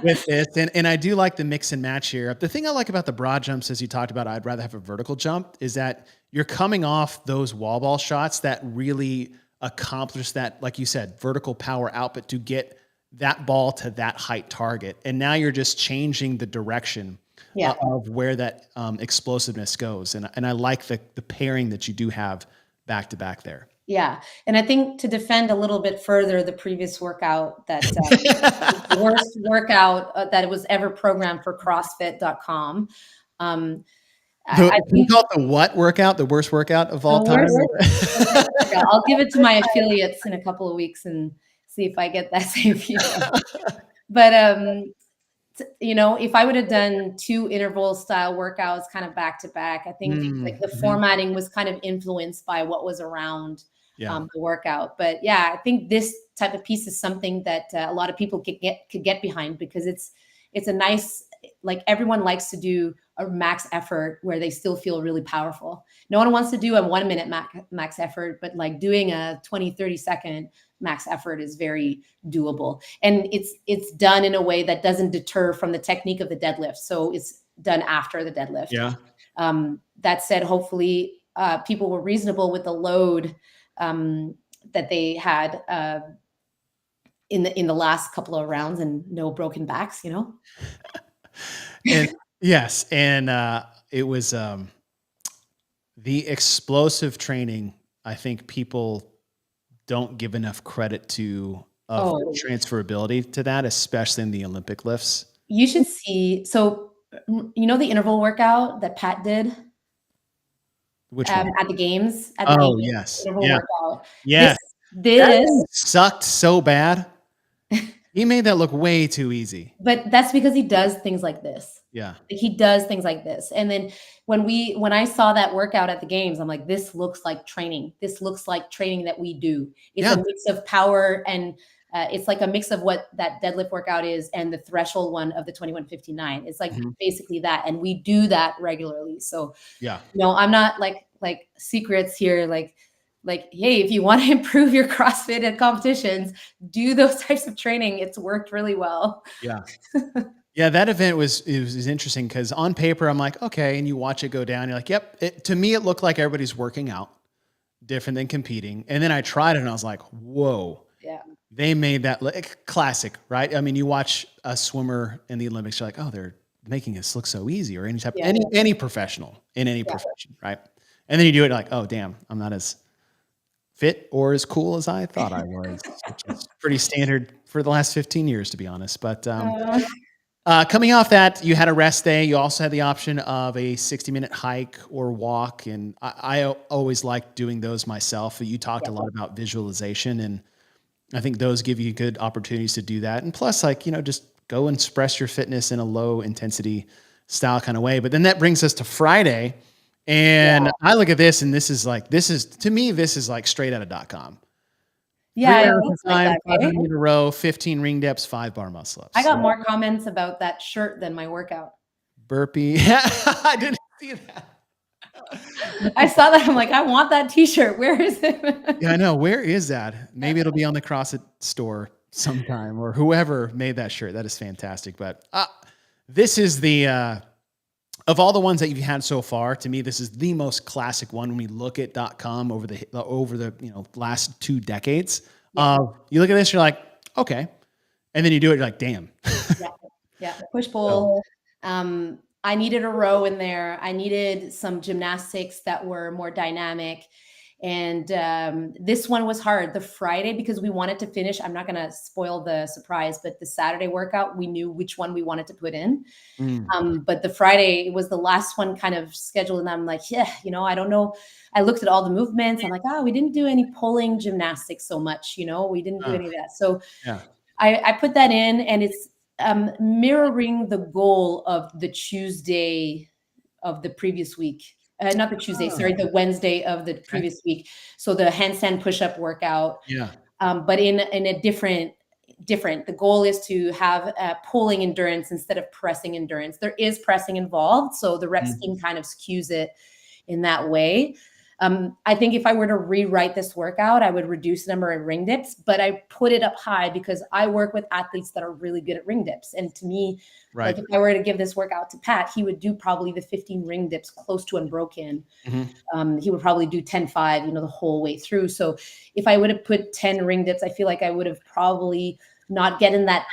with this. And I do like the mix and match here. The thing I like about the broad jumps, as you talked about, I'd rather have a vertical jump, is that you're coming off those wall ball shots that really accomplish that, like you said, vertical power output to get that ball to that height target. And now you're just changing the direction of where that explosiveness goes. And I like the pairing that you do have back to back there. Yeah. And I think to defend a little bit further the previous workout, that the worst workout that was ever programmed for CrossFit.com. I think you call it the what workout? The worst workout of all time? I'll give it to my affiliates in a couple of weeks and see if I get that same feedback. But if I would have done 2 interval style workouts kind of back to back, I think like the formatting was kind of influenced by what was around the workout. But yeah, I think this type of piece is something that a lot of people could get behind, because it's a nice, like everyone likes to do a max effort where they still feel really powerful. No one wants to do a 1 minute max effort, but like doing a 20-30 second max effort is very doable. And it's done in a way that doesn't deter from the technique of the deadlift. So it's done after the deadlift. Yeah. That said, hopefully people were reasonable with the load that they had in the last couple of rounds, and no broken backs, And yes. And it was the explosive training. I think people don't give enough credit to transferability to that, especially in the Olympic lifts. You should see. So, the interval workout that Pat did? Which one? At the games? Yes. Interval workout. Yes. This sucked so bad. He made that look way too easy. But that's because he does things like this. Yeah. He does things like this. And then when I saw that workout at the games, I'm like, this looks like training. This looks like training that we do. It's Yeah. a mix of power and it's like a mix of what that deadlift workout is and the threshold one of the 2159. It's like basically that. And we do that regularly. So, Yeah. I'm not like secrets here. Like, hey, if you want to improve your CrossFit at competitions, do those types of training. It's worked really well. Yeah. Yeah, that event was interesting because on paper I'm like, okay, and you watch it go down, you're like, yep. To me, it looked like everybody's working out, different than competing. And then I tried it, and I was like, whoa, Yeah. they made that classic, right? I mean, you watch a swimmer in the Olympics, you're like, oh, they're making this look so easy, or any professional in any profession, right? And then you do it, like, oh, damn, I'm not as fit or as cool as I thought I was, which is pretty standard for the last 15 years, to be honest. But coming off that, you had a rest day. You also had the option of a 60-minute hike or walk. And I always like doing those myself. You talked a lot about visualization, and I think those give you good opportunities to do that. And plus, just go and express your fitness in a low intensity style kind of way. But then that brings us to Friday. And I look at this, and this is to me, this is like straight out of .com. Yeah, 3 it hours looks of time, like that, 500 in a row, 15 ring dips, 5 bar muscle ups. I got more comments about that shirt than my workout. Burpee. I didn't see that. I saw that. I'm like, I want that t-shirt. Where is it? Yeah, I know. Where is that? Maybe it'll be on the CrossFit store sometime, or whoever made that shirt. That is fantastic. But this is the of all the ones that you've had so far, to me, this is the most classic one when we look at .com over the last 2 decades. You look at this, you're like, okay. And then you do it, you're like, damn. Yeah. Push pull. I needed a row in there. I needed some gymnastics that were more dynamic. And this one was hard. The Friday, because we wanted to finish, I'm not going to spoil the surprise, but the Saturday workout, we knew which one we wanted to put in. But the Friday was the last one kind of scheduled. And I'm like, I don't know. I looked at all the movements. I'm like, we didn't do any pulling gymnastics so much. We didn't do any of that. So I put that in, and it's mirroring the goal of the Tuesday of the previous week. Not the Tuesday, sorry, the Wednesday of the previous week. So the handstand push-up workout. Yeah. But in a different. The goal is to have pulling endurance instead of pressing endurance. There is pressing involved, so the rep scheme kind of skews it in that way. I think if I were to rewrite this workout, I would reduce the number of ring dips, but I put it up high because I work with athletes that are really good at ring dips. And to me, like if I were to give this workout to Pat, he would do probably the 15 ring dips close to unbroken. He would probably do 10-5, the whole way through. So if I would have put 10 ring dips, I feel like I would have probably not gotten that,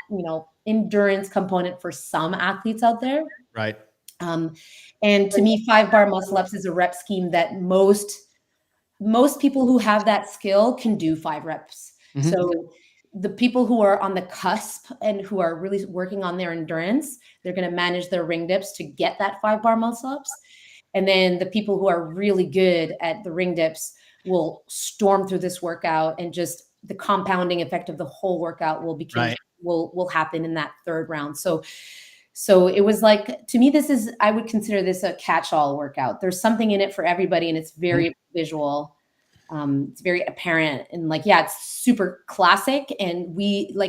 endurance component for some athletes out there. Right. And to me, 5 bar muscle ups is a rep scheme that most people who have that skill can do 5 reps. So the people who are on the cusp and who are really working on their endurance, they're going to manage their ring dips to get that 5 bar muscle ups. And then the people who are really good at the ring dips will storm through this workout, and just the compounding effect of the whole workout will happen in that 3rd round. So it was like, to me, I would consider this a catch-all workout. There's something in it for everybody, and it's very visual. It's very apparent, and it's super classic. And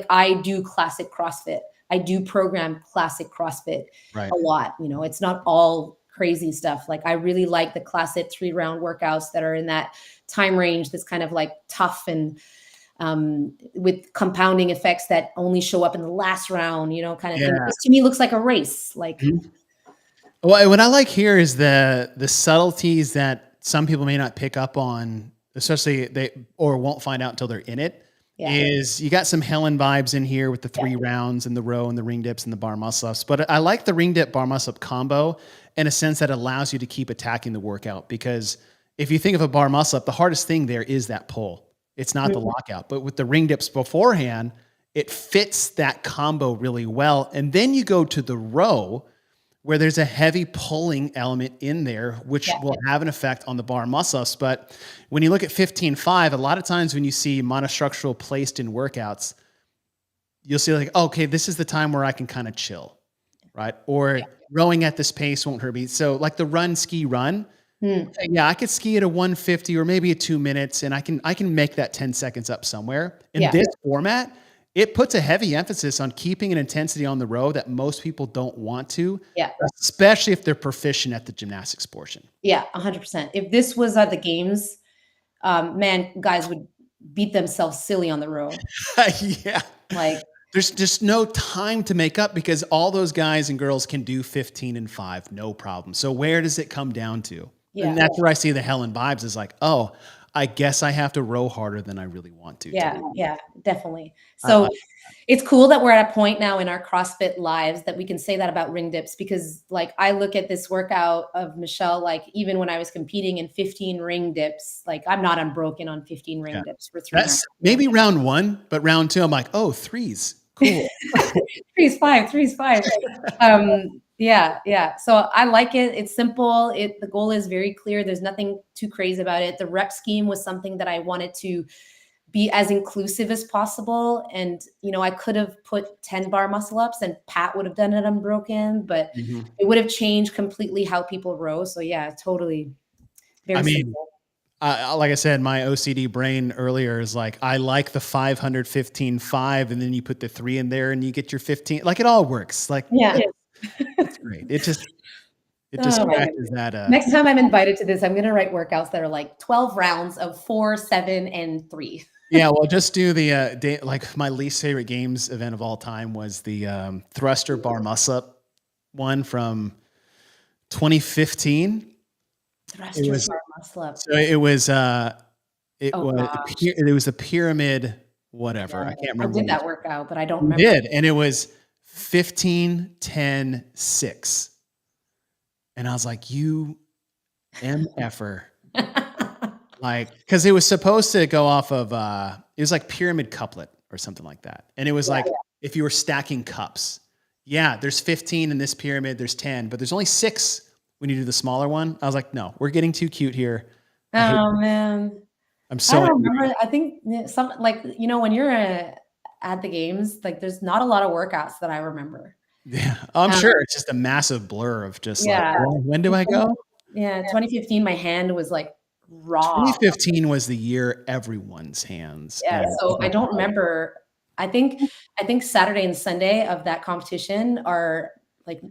I do classic CrossFit. I do program classic CrossFit a lot. It's not all crazy stuff. Like, I really like the classic 3-round workouts that are in that time range that's kind of like tough and with compounding effects that only show up in the last round, kind of thing. This to me looks like a race. Well, what I like here is the subtleties that some people may not pick up on, especially or won't find out until they're in it. Is you got some Helen vibes in here with the 3 rounds and the row and the ring dips and the bar muscle ups. But I like the ring dip bar muscle up combo in a sense that allows you to keep attacking the workout, because if you think of a bar muscle up, the hardest thing there is that pull. It's not the lockout, but with the ring dips beforehand, it fits that combo really well. And then you go to the row where there's a heavy pulling element in there, which will have an effect on the bar muscle-ups. But when you look at 15-5, a lot of times when you see monostructural placed in workouts, you'll see like, okay, this is the time where I can kind of chill, right? Or rowing at this pace won't hurt me. So like the run, ski, run. Yeah, I could ski at a 150 or maybe a 2 minutes, and I can make that 10 seconds up somewhere. In this format, it puts a heavy emphasis on keeping an intensity on the row that most people don't want to, especially if they're proficient at the gymnastics portion. Yeah, 100%. If this was at the games, man, guys would beat themselves silly on the row. Yeah. Like there's just no time to make up because all those guys and girls can do 15 and 5, no problem. So where does it come down to? Yeah. And that's where I see the hell in vibes is like, oh, I guess I have to row harder than I really want to. Yeah, definitely. So it's cool that we're at a point now in our CrossFit lives that we can say that about ring dips, because like I look at this workout of Michele, like even when I was competing in 15 ring dips, like I'm not unbroken on 15 ring dips for 3 rounds. Maybe round 1, but round 2, I'm like, oh, 3s. Cool. 3's 5, 3's 5. Yeah. So I like it. It's simple. The goal is very clear. There's nothing too crazy about it. The rep scheme was something that I wanted to be as inclusive as possible. And, I could have put 10 bar muscle ups and Pat would have done it unbroken, but it would have changed completely how people row. So yeah, totally. Very simple. Like I said, my OCD brain earlier is like, I like the 500, 15, 5, and then you put the 3 in there and you get your 15. Like it all works. Like, it's great. It just scratches that. Next time I'm invited to this, I'm going to write workouts that are like 12 rounds of 4, 7, and 3. Yeah, well, just do the like my least favorite games event of all time was the thruster bar muscle up one from 2015. Thruster bar muscle up. So it was a pyramid whatever. I can't remember. I did that workout, but I don't remember. You did, and it was 15, 10, 6. And I was like, you MFer. Like, because it was supposed to go off of, it was like pyramid couplet or something like that. And it was like, if you were stacking cups, there's 15 in this pyramid, there's 10, but there's only 6 when you do the smaller one. I was like, no, we're getting too cute here. Oh, man. I'm so. I don't remember. I think when you're at the games, like there's not a lot of workouts that I remember. Yeah, I'm sure it's just a massive blur of just like, when do I go? Yeah, 2015, my hand was like raw. 2015 was the year everyone's hands. Yeah, so I don't remember. I think Saturday and Sunday of that competition are like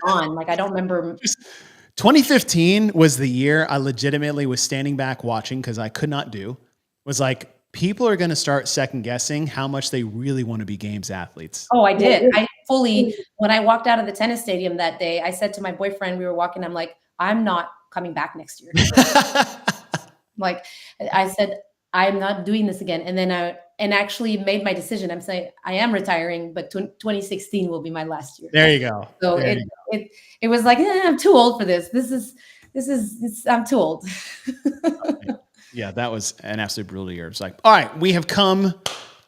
on. Like I don't remember. 2015 was the year I legitimately was standing back watching because I could not do. Was like, people are going to start second guessing how much they really want to be games athletes. Oh, I did. When I walked out of the tennis stadium that day, I said to my boyfriend, we were walking, I'm like, I'm not coming back next year. Like I said, I'm not doing this again. And then I actually made my decision. I'm saying I am retiring, but 2016 will be my last year. There you go. So it was like, I'm too old for this. I'm too old. Yeah, that was an absolute brutal year. It's like, all right, we have come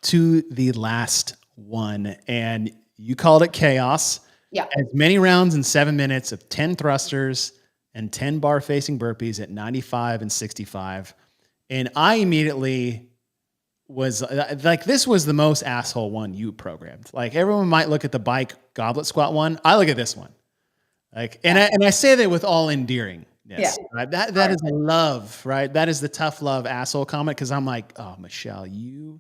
to the last one, and you called it chaos. Yeah. As many rounds in 7 minutes of 10 thrusters and 10 bar facing burpees at 95 and 65. And I immediately was like, this was the most asshole one you programmed. Like everyone might look at the bike goblet squat one. I look at this one. Like, and I say that with all endearing. Yes, right? That is a love, right? That is the tough love asshole comment. Cause I'm like, oh, Michele, you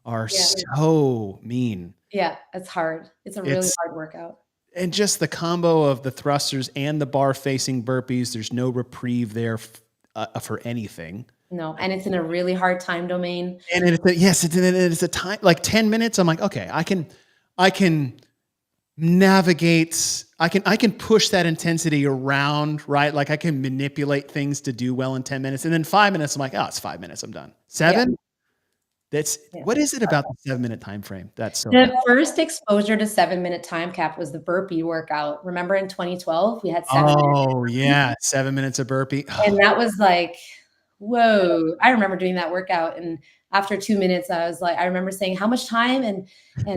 are so mean. Yeah. It's hard. It's a really hard workout. And just the combo of the thrusters and the bar facing burpees, there's no reprieve there for anything. No. And it's in a really hard time domain. And it's a time, like 10 minutes. I'm like, okay, I can navigate. I can push that intensity around, right? Like I can manipulate things to do well in 10 minutes. And then 5 minutes, I'm like, oh, it's 5 minutes. I'm done. 7. What is it about the 7-minute time frame? That's so the first exposure to 7-minute time cap was the burpee workout. Remember in 2012, we had 7 minutes. Oh yeah. 7 minutes of burpee. And that was like, whoa. I remember doing that workout. And after 2 minutes, I remember saying, how much time? And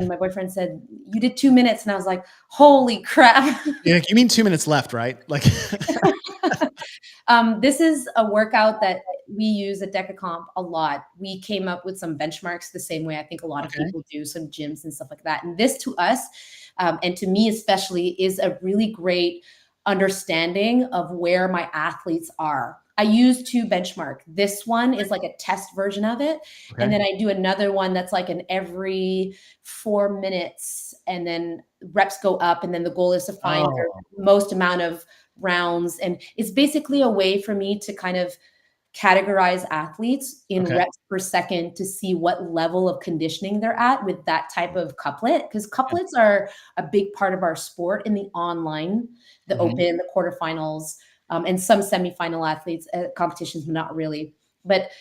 my boyfriend said, you did 2 minutes. And I was like, holy crap. Yeah, you mean 2 minutes left, right? Like, this is a workout that we use a Deka Comp a lot. We came up with some benchmarks the same way I think a lot of people do, some gyms and stuff like that. And this to us, and to me especially, is a really great understanding of where my athletes are. I use 2 benchmark. This one is like a test version of it. And then I do another one that's like an every 4 minutes, and then reps go up. And then the goal is to find their most amount of rounds. And it's basically a way for me to kind of categorize athletes in reps per second to see what level of conditioning they're at with that type of couplet. Because couplets are a big part of our sport in the online, the open, the quarterfinals, and some semifinal athletes competitions, not really. But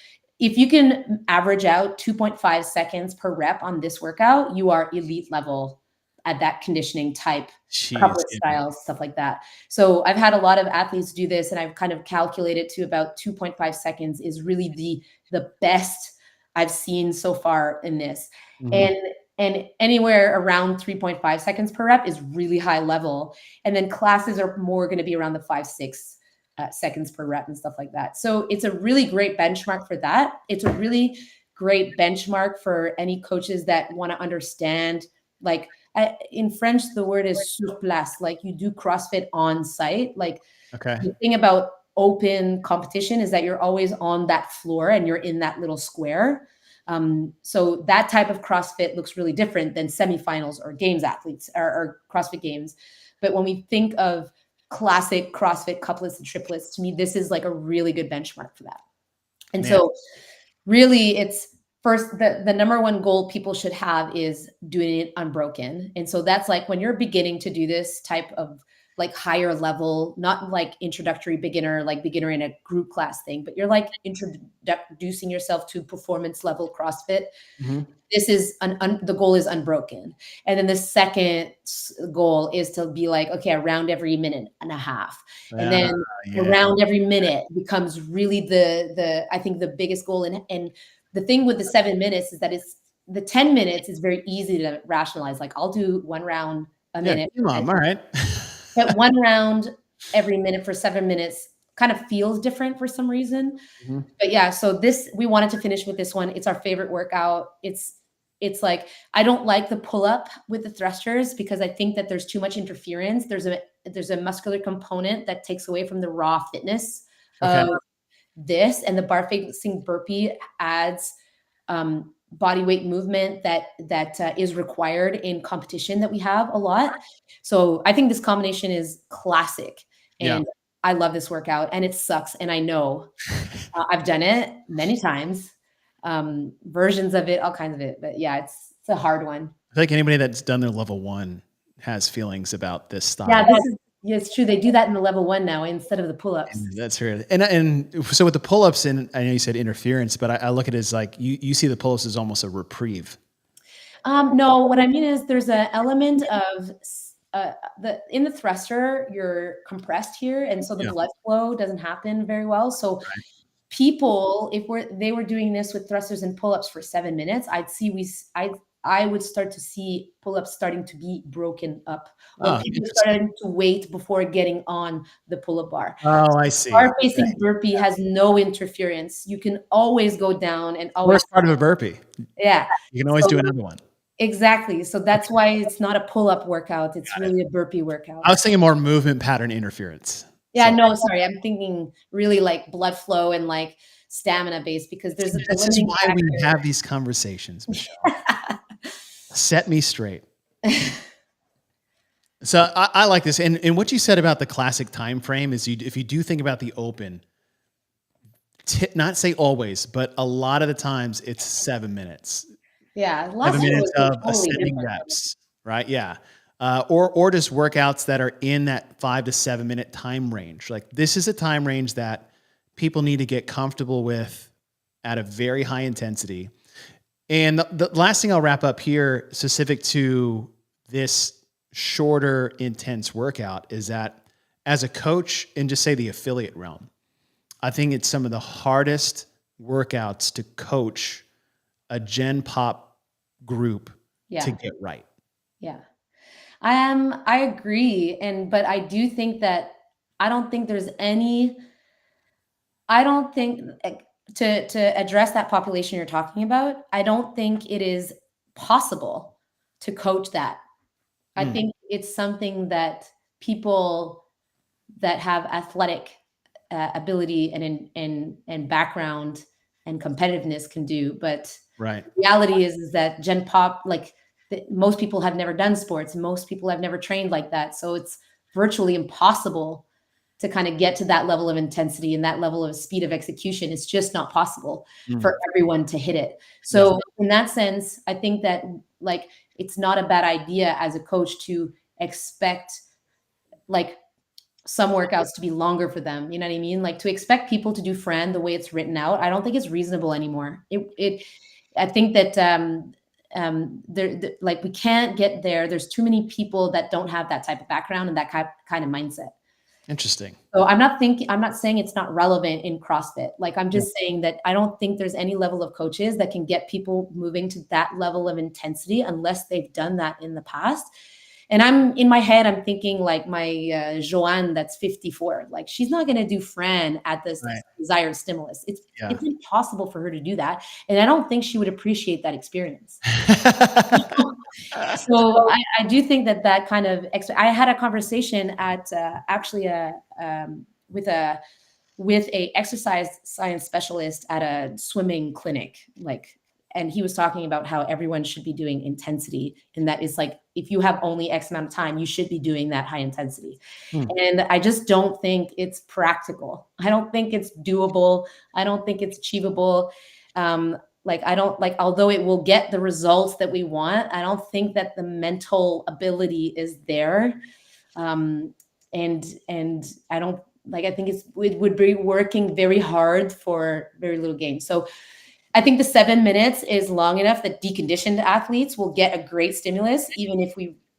if you can average out 2.5 seconds per rep on this workout, you are elite level at that conditioning type, couplet styles, stuff like that. So I've had a lot of athletes do this, and I've kind of calculated to about 2.5 seconds is really the best I've seen so far in this. And anywhere around 3.5 seconds per rep is really high level. And then classes are more going to be around the 5-6 seconds per rep and stuff like that. So it's a really great benchmark for that. It's a really great benchmark for any coaches that want to understand, like, in French, the word is sur place, like you do CrossFit on site. Like the thing about open competition is that you're always on that floor and you're in that little square. So that type of CrossFit looks really different than semifinals or games athletes or CrossFit Games. But when we think of classic CrossFit couplets and triplets, to me, this is like a really good benchmark for that. And so really it's first, the number one goal people should have is doing it unbroken. And so that's like when you're beginning to do this type of like higher level, not like introductory beginner, like beginner in a group class thing, but you're like introducing yourself to performance level CrossFit. This is the goal is unbroken. And then the second goal is to be like, okay, around every minute and a half. And then around every minute becomes really I think the biggest goal. And the thing with the 7 minutes is that the 10 minutes is very easy to rationalize. Like I'll do 1 round a minute. All right. But 1 round every minute for 7 minutes kind of feels different for some reason. But yeah, so we wanted to finish with this one. It's our favorite workout. It's like, I don't like the pull up with the thrusters because I think that there's too much interference. There's a muscular component that takes away from the raw fitness of this, and the bar facing burpee adds body weight movement that is required in competition that we have a lot. So I think this combination is classic, and I love this workout, and it sucks. And I know I've done it many times, versions of it, all kinds of it, but yeah, it's a hard one. I think anybody that's done their level 1 has feelings about this style. Yeah, it's true. They do that in the level 1 now instead of the pull-ups. That's right. And so with the pull-ups, and I know you said interference, but I look at it as like you see the pull-ups as almost a reprieve. No, what I mean is there's an element of in the thruster, you're compressed here, and so the blood flow doesn't happen very well. So people, if they were doing this with thrusters and pull-ups for 7 minutes, I would start to see pull-ups starting to be broken up. Or people starting to wait before getting on the pull-up bar. Oh, I see. Bar-facing burpee has no interference. You can always go down and always. Worst part of a burpee. Yeah. You can always do another one. Exactly. So that's why it's not a pull-up workout. It's really a burpee workout. I was thinking more movement pattern interference. Yeah, no, sorry. I'm thinking really like blood flow and like stamina based, because there's this is why we have these conversations, Michele. Set me straight. So I like this. And what you said about the classic time frame is if you do think about the open, not say always, but a lot of the times it's 7 minutes. Yeah. 7 minutes of ascending reps, right? Yeah. Or just workouts that are in that 5 to 7 minute time range. Like this is a time range that people need to get comfortable with at a very high intensity. And the last thing I'll wrap up here, specific to this shorter, intense workout, is that as a coach in just say the affiliate realm, I think it's some of the hardest workouts to coach a Gen Pop group to get right. Yeah. I agree. But I do think that I don't think to address that population you're talking about, I don't think it is possible to coach that. I think it's something that people that have athletic ability and background and competitiveness can do. But Right. the reality is that Gen Pop, like most people have never done sports, most people have never trained like that. So it's virtually impossible to kind of get to that level of intensity and that level of speed of execution. It's just not possible for everyone to hit it. So in that sense, I think that like it's not a bad idea as a coach to expect like some workouts to be longer for them. You know what I mean? Like to expect people to do Fran the way it's written out, I don't think it's reasonable anymore. I think that like we can't get there. There's too many people that don't have that type of background and that kind of mindset. Interesting. So I'm not saying it's not relevant in CrossFit. Like I'm just saying that I don't think there's any level of coaches that can get people moving to that level of intensity unless they've done that in the past. And I'm in my head, I'm thinking like my Joanne that's 54, like she's not going to do Fran at this desired stimulus. It's impossible for her to do that. And I don't think she would appreciate that experience. So I do think that kind of, I had a conversation at with a exercise science specialist at a swimming clinic, and he was talking about how everyone should be doing intensity. And that is like, if you have only X amount of time, you should be doing that high intensity. And I just don't think it's practical. I don't think it's doable. I don't think it's achievable. Although it will get the results that we want, I don't think that the mental ability is there. And I don't I think it would be working very hard for very little gain. So I think the 7 minutes is long enough that deconditioned athletes will get a great stimulus, even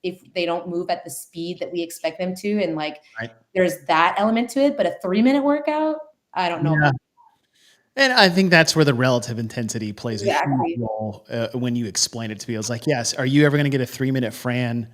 if they don't move at the speed that we expect them to. And there's that element to it, but a 3-minute workout, I don't know. Yeah. And I think that's where the relative intensity plays a huge role when you explain it to people. It's like, yes, are you ever going to get a 3-minute Fran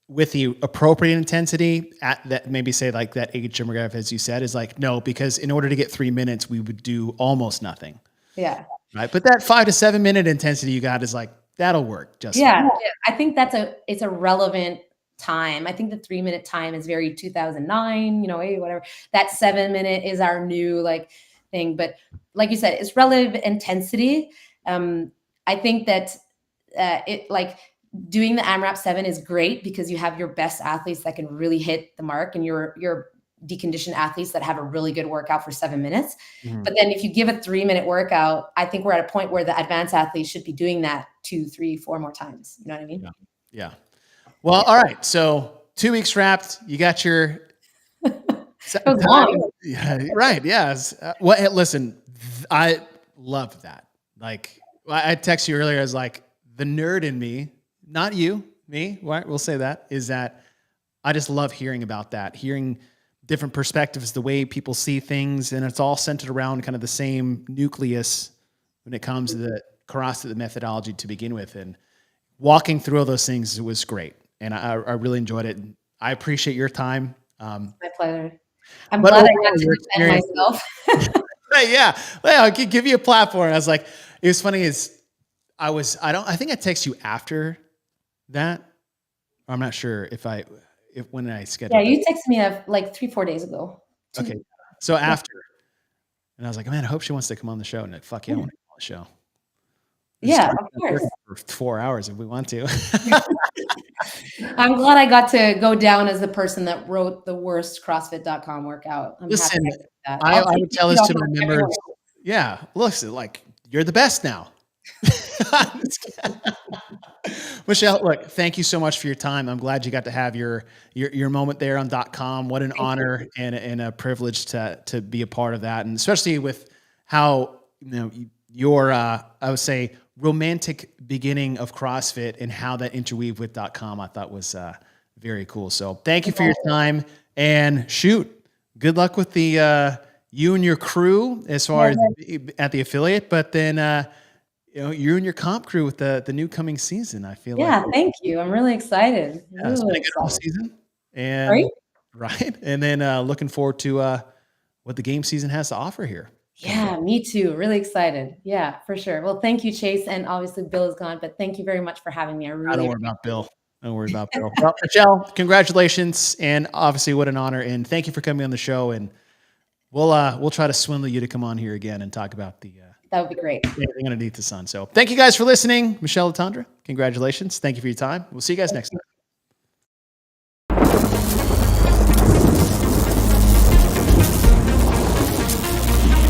with the appropriate intensity at that, maybe say like that age demographic, as you said, is like, no, because in order to get 3 minutes, we would do almost nothing. Yeah. Right. But that 5 to 7 minute intensity you got is like, that'll work. Just fine. I think it's a relevant time. I think the 3-minute time is very 2009, whatever. That 7 minute is our new thing. But like you said, it's relative intensity. I think that doing the AMRAP 7 is great because you have your best athletes that can really hit the mark and your deconditioned athletes that have a really good workout for 7 minutes. But then if you give a 3-minute workout, I think we're at a point where the advanced athletes should be doing that 2, 3, 4 more times. You know what I mean? Yeah. Well, all right. So 2 weeks wrapped, you got your long. Yeah, right. Yes. Well, listen, I love that. Like I texted you earlier. I was like, the nerd in me, not you, me. Right? We'll say that is that I just love hearing about that, hearing different perspectives, the way people see things, and it's all centered around kind of the same nucleus when it comes to the CrossFit methodology to begin with. And walking through all those things was great, and I really enjoyed it. I appreciate your time. My pleasure. I'm glad I got to defend myself. Yeah, I could give you a platform. I was like, it was funny. I think I texted you after that. I'm not sure when I scheduled. Yeah, you texted me 3-4 days ago. Okay, so after, and I was like, man, I hope she wants to come on the show. And fuck yeah, I want to come on the show. Yeah, of course. For 4 hours if we want to. I'm glad I got to go down as the person that wrote the worst CrossFit.com workout. Listen, I would tell this to my members. Yeah, listen, you're the best now. Michele, look, thank you so much for your time. I'm glad you got to have your moment there on .com. What an honor and a privilege to be a part of that, and especially with how your I would say romantic beginning of CrossFit and how that interweave with .com I thought was very cool. So thank you for your time, and good luck with the you and your crew as far as at the affiliate, but then you and your comp crew with the new coming season. I feel thank you. I'm really excited. Yeah, it's been a good off season, and right, and then looking forward to what the game season has to offer here. Yeah, me too. Really excited. Yeah, for sure. Well, thank you, Chase. And obviously Bill is gone, but thank you very much for having me. I I really don't worry about Bill. Don't worry about Bill. Well, Michele, congratulations, and obviously what an honor. And thank you for coming on the show. And we'll try to swindle you to come on here again and talk about the that would be great. anything underneath the sun. So thank you guys for listening. Michele Letendre, congratulations. Thank you for your time. We'll see you guys next time.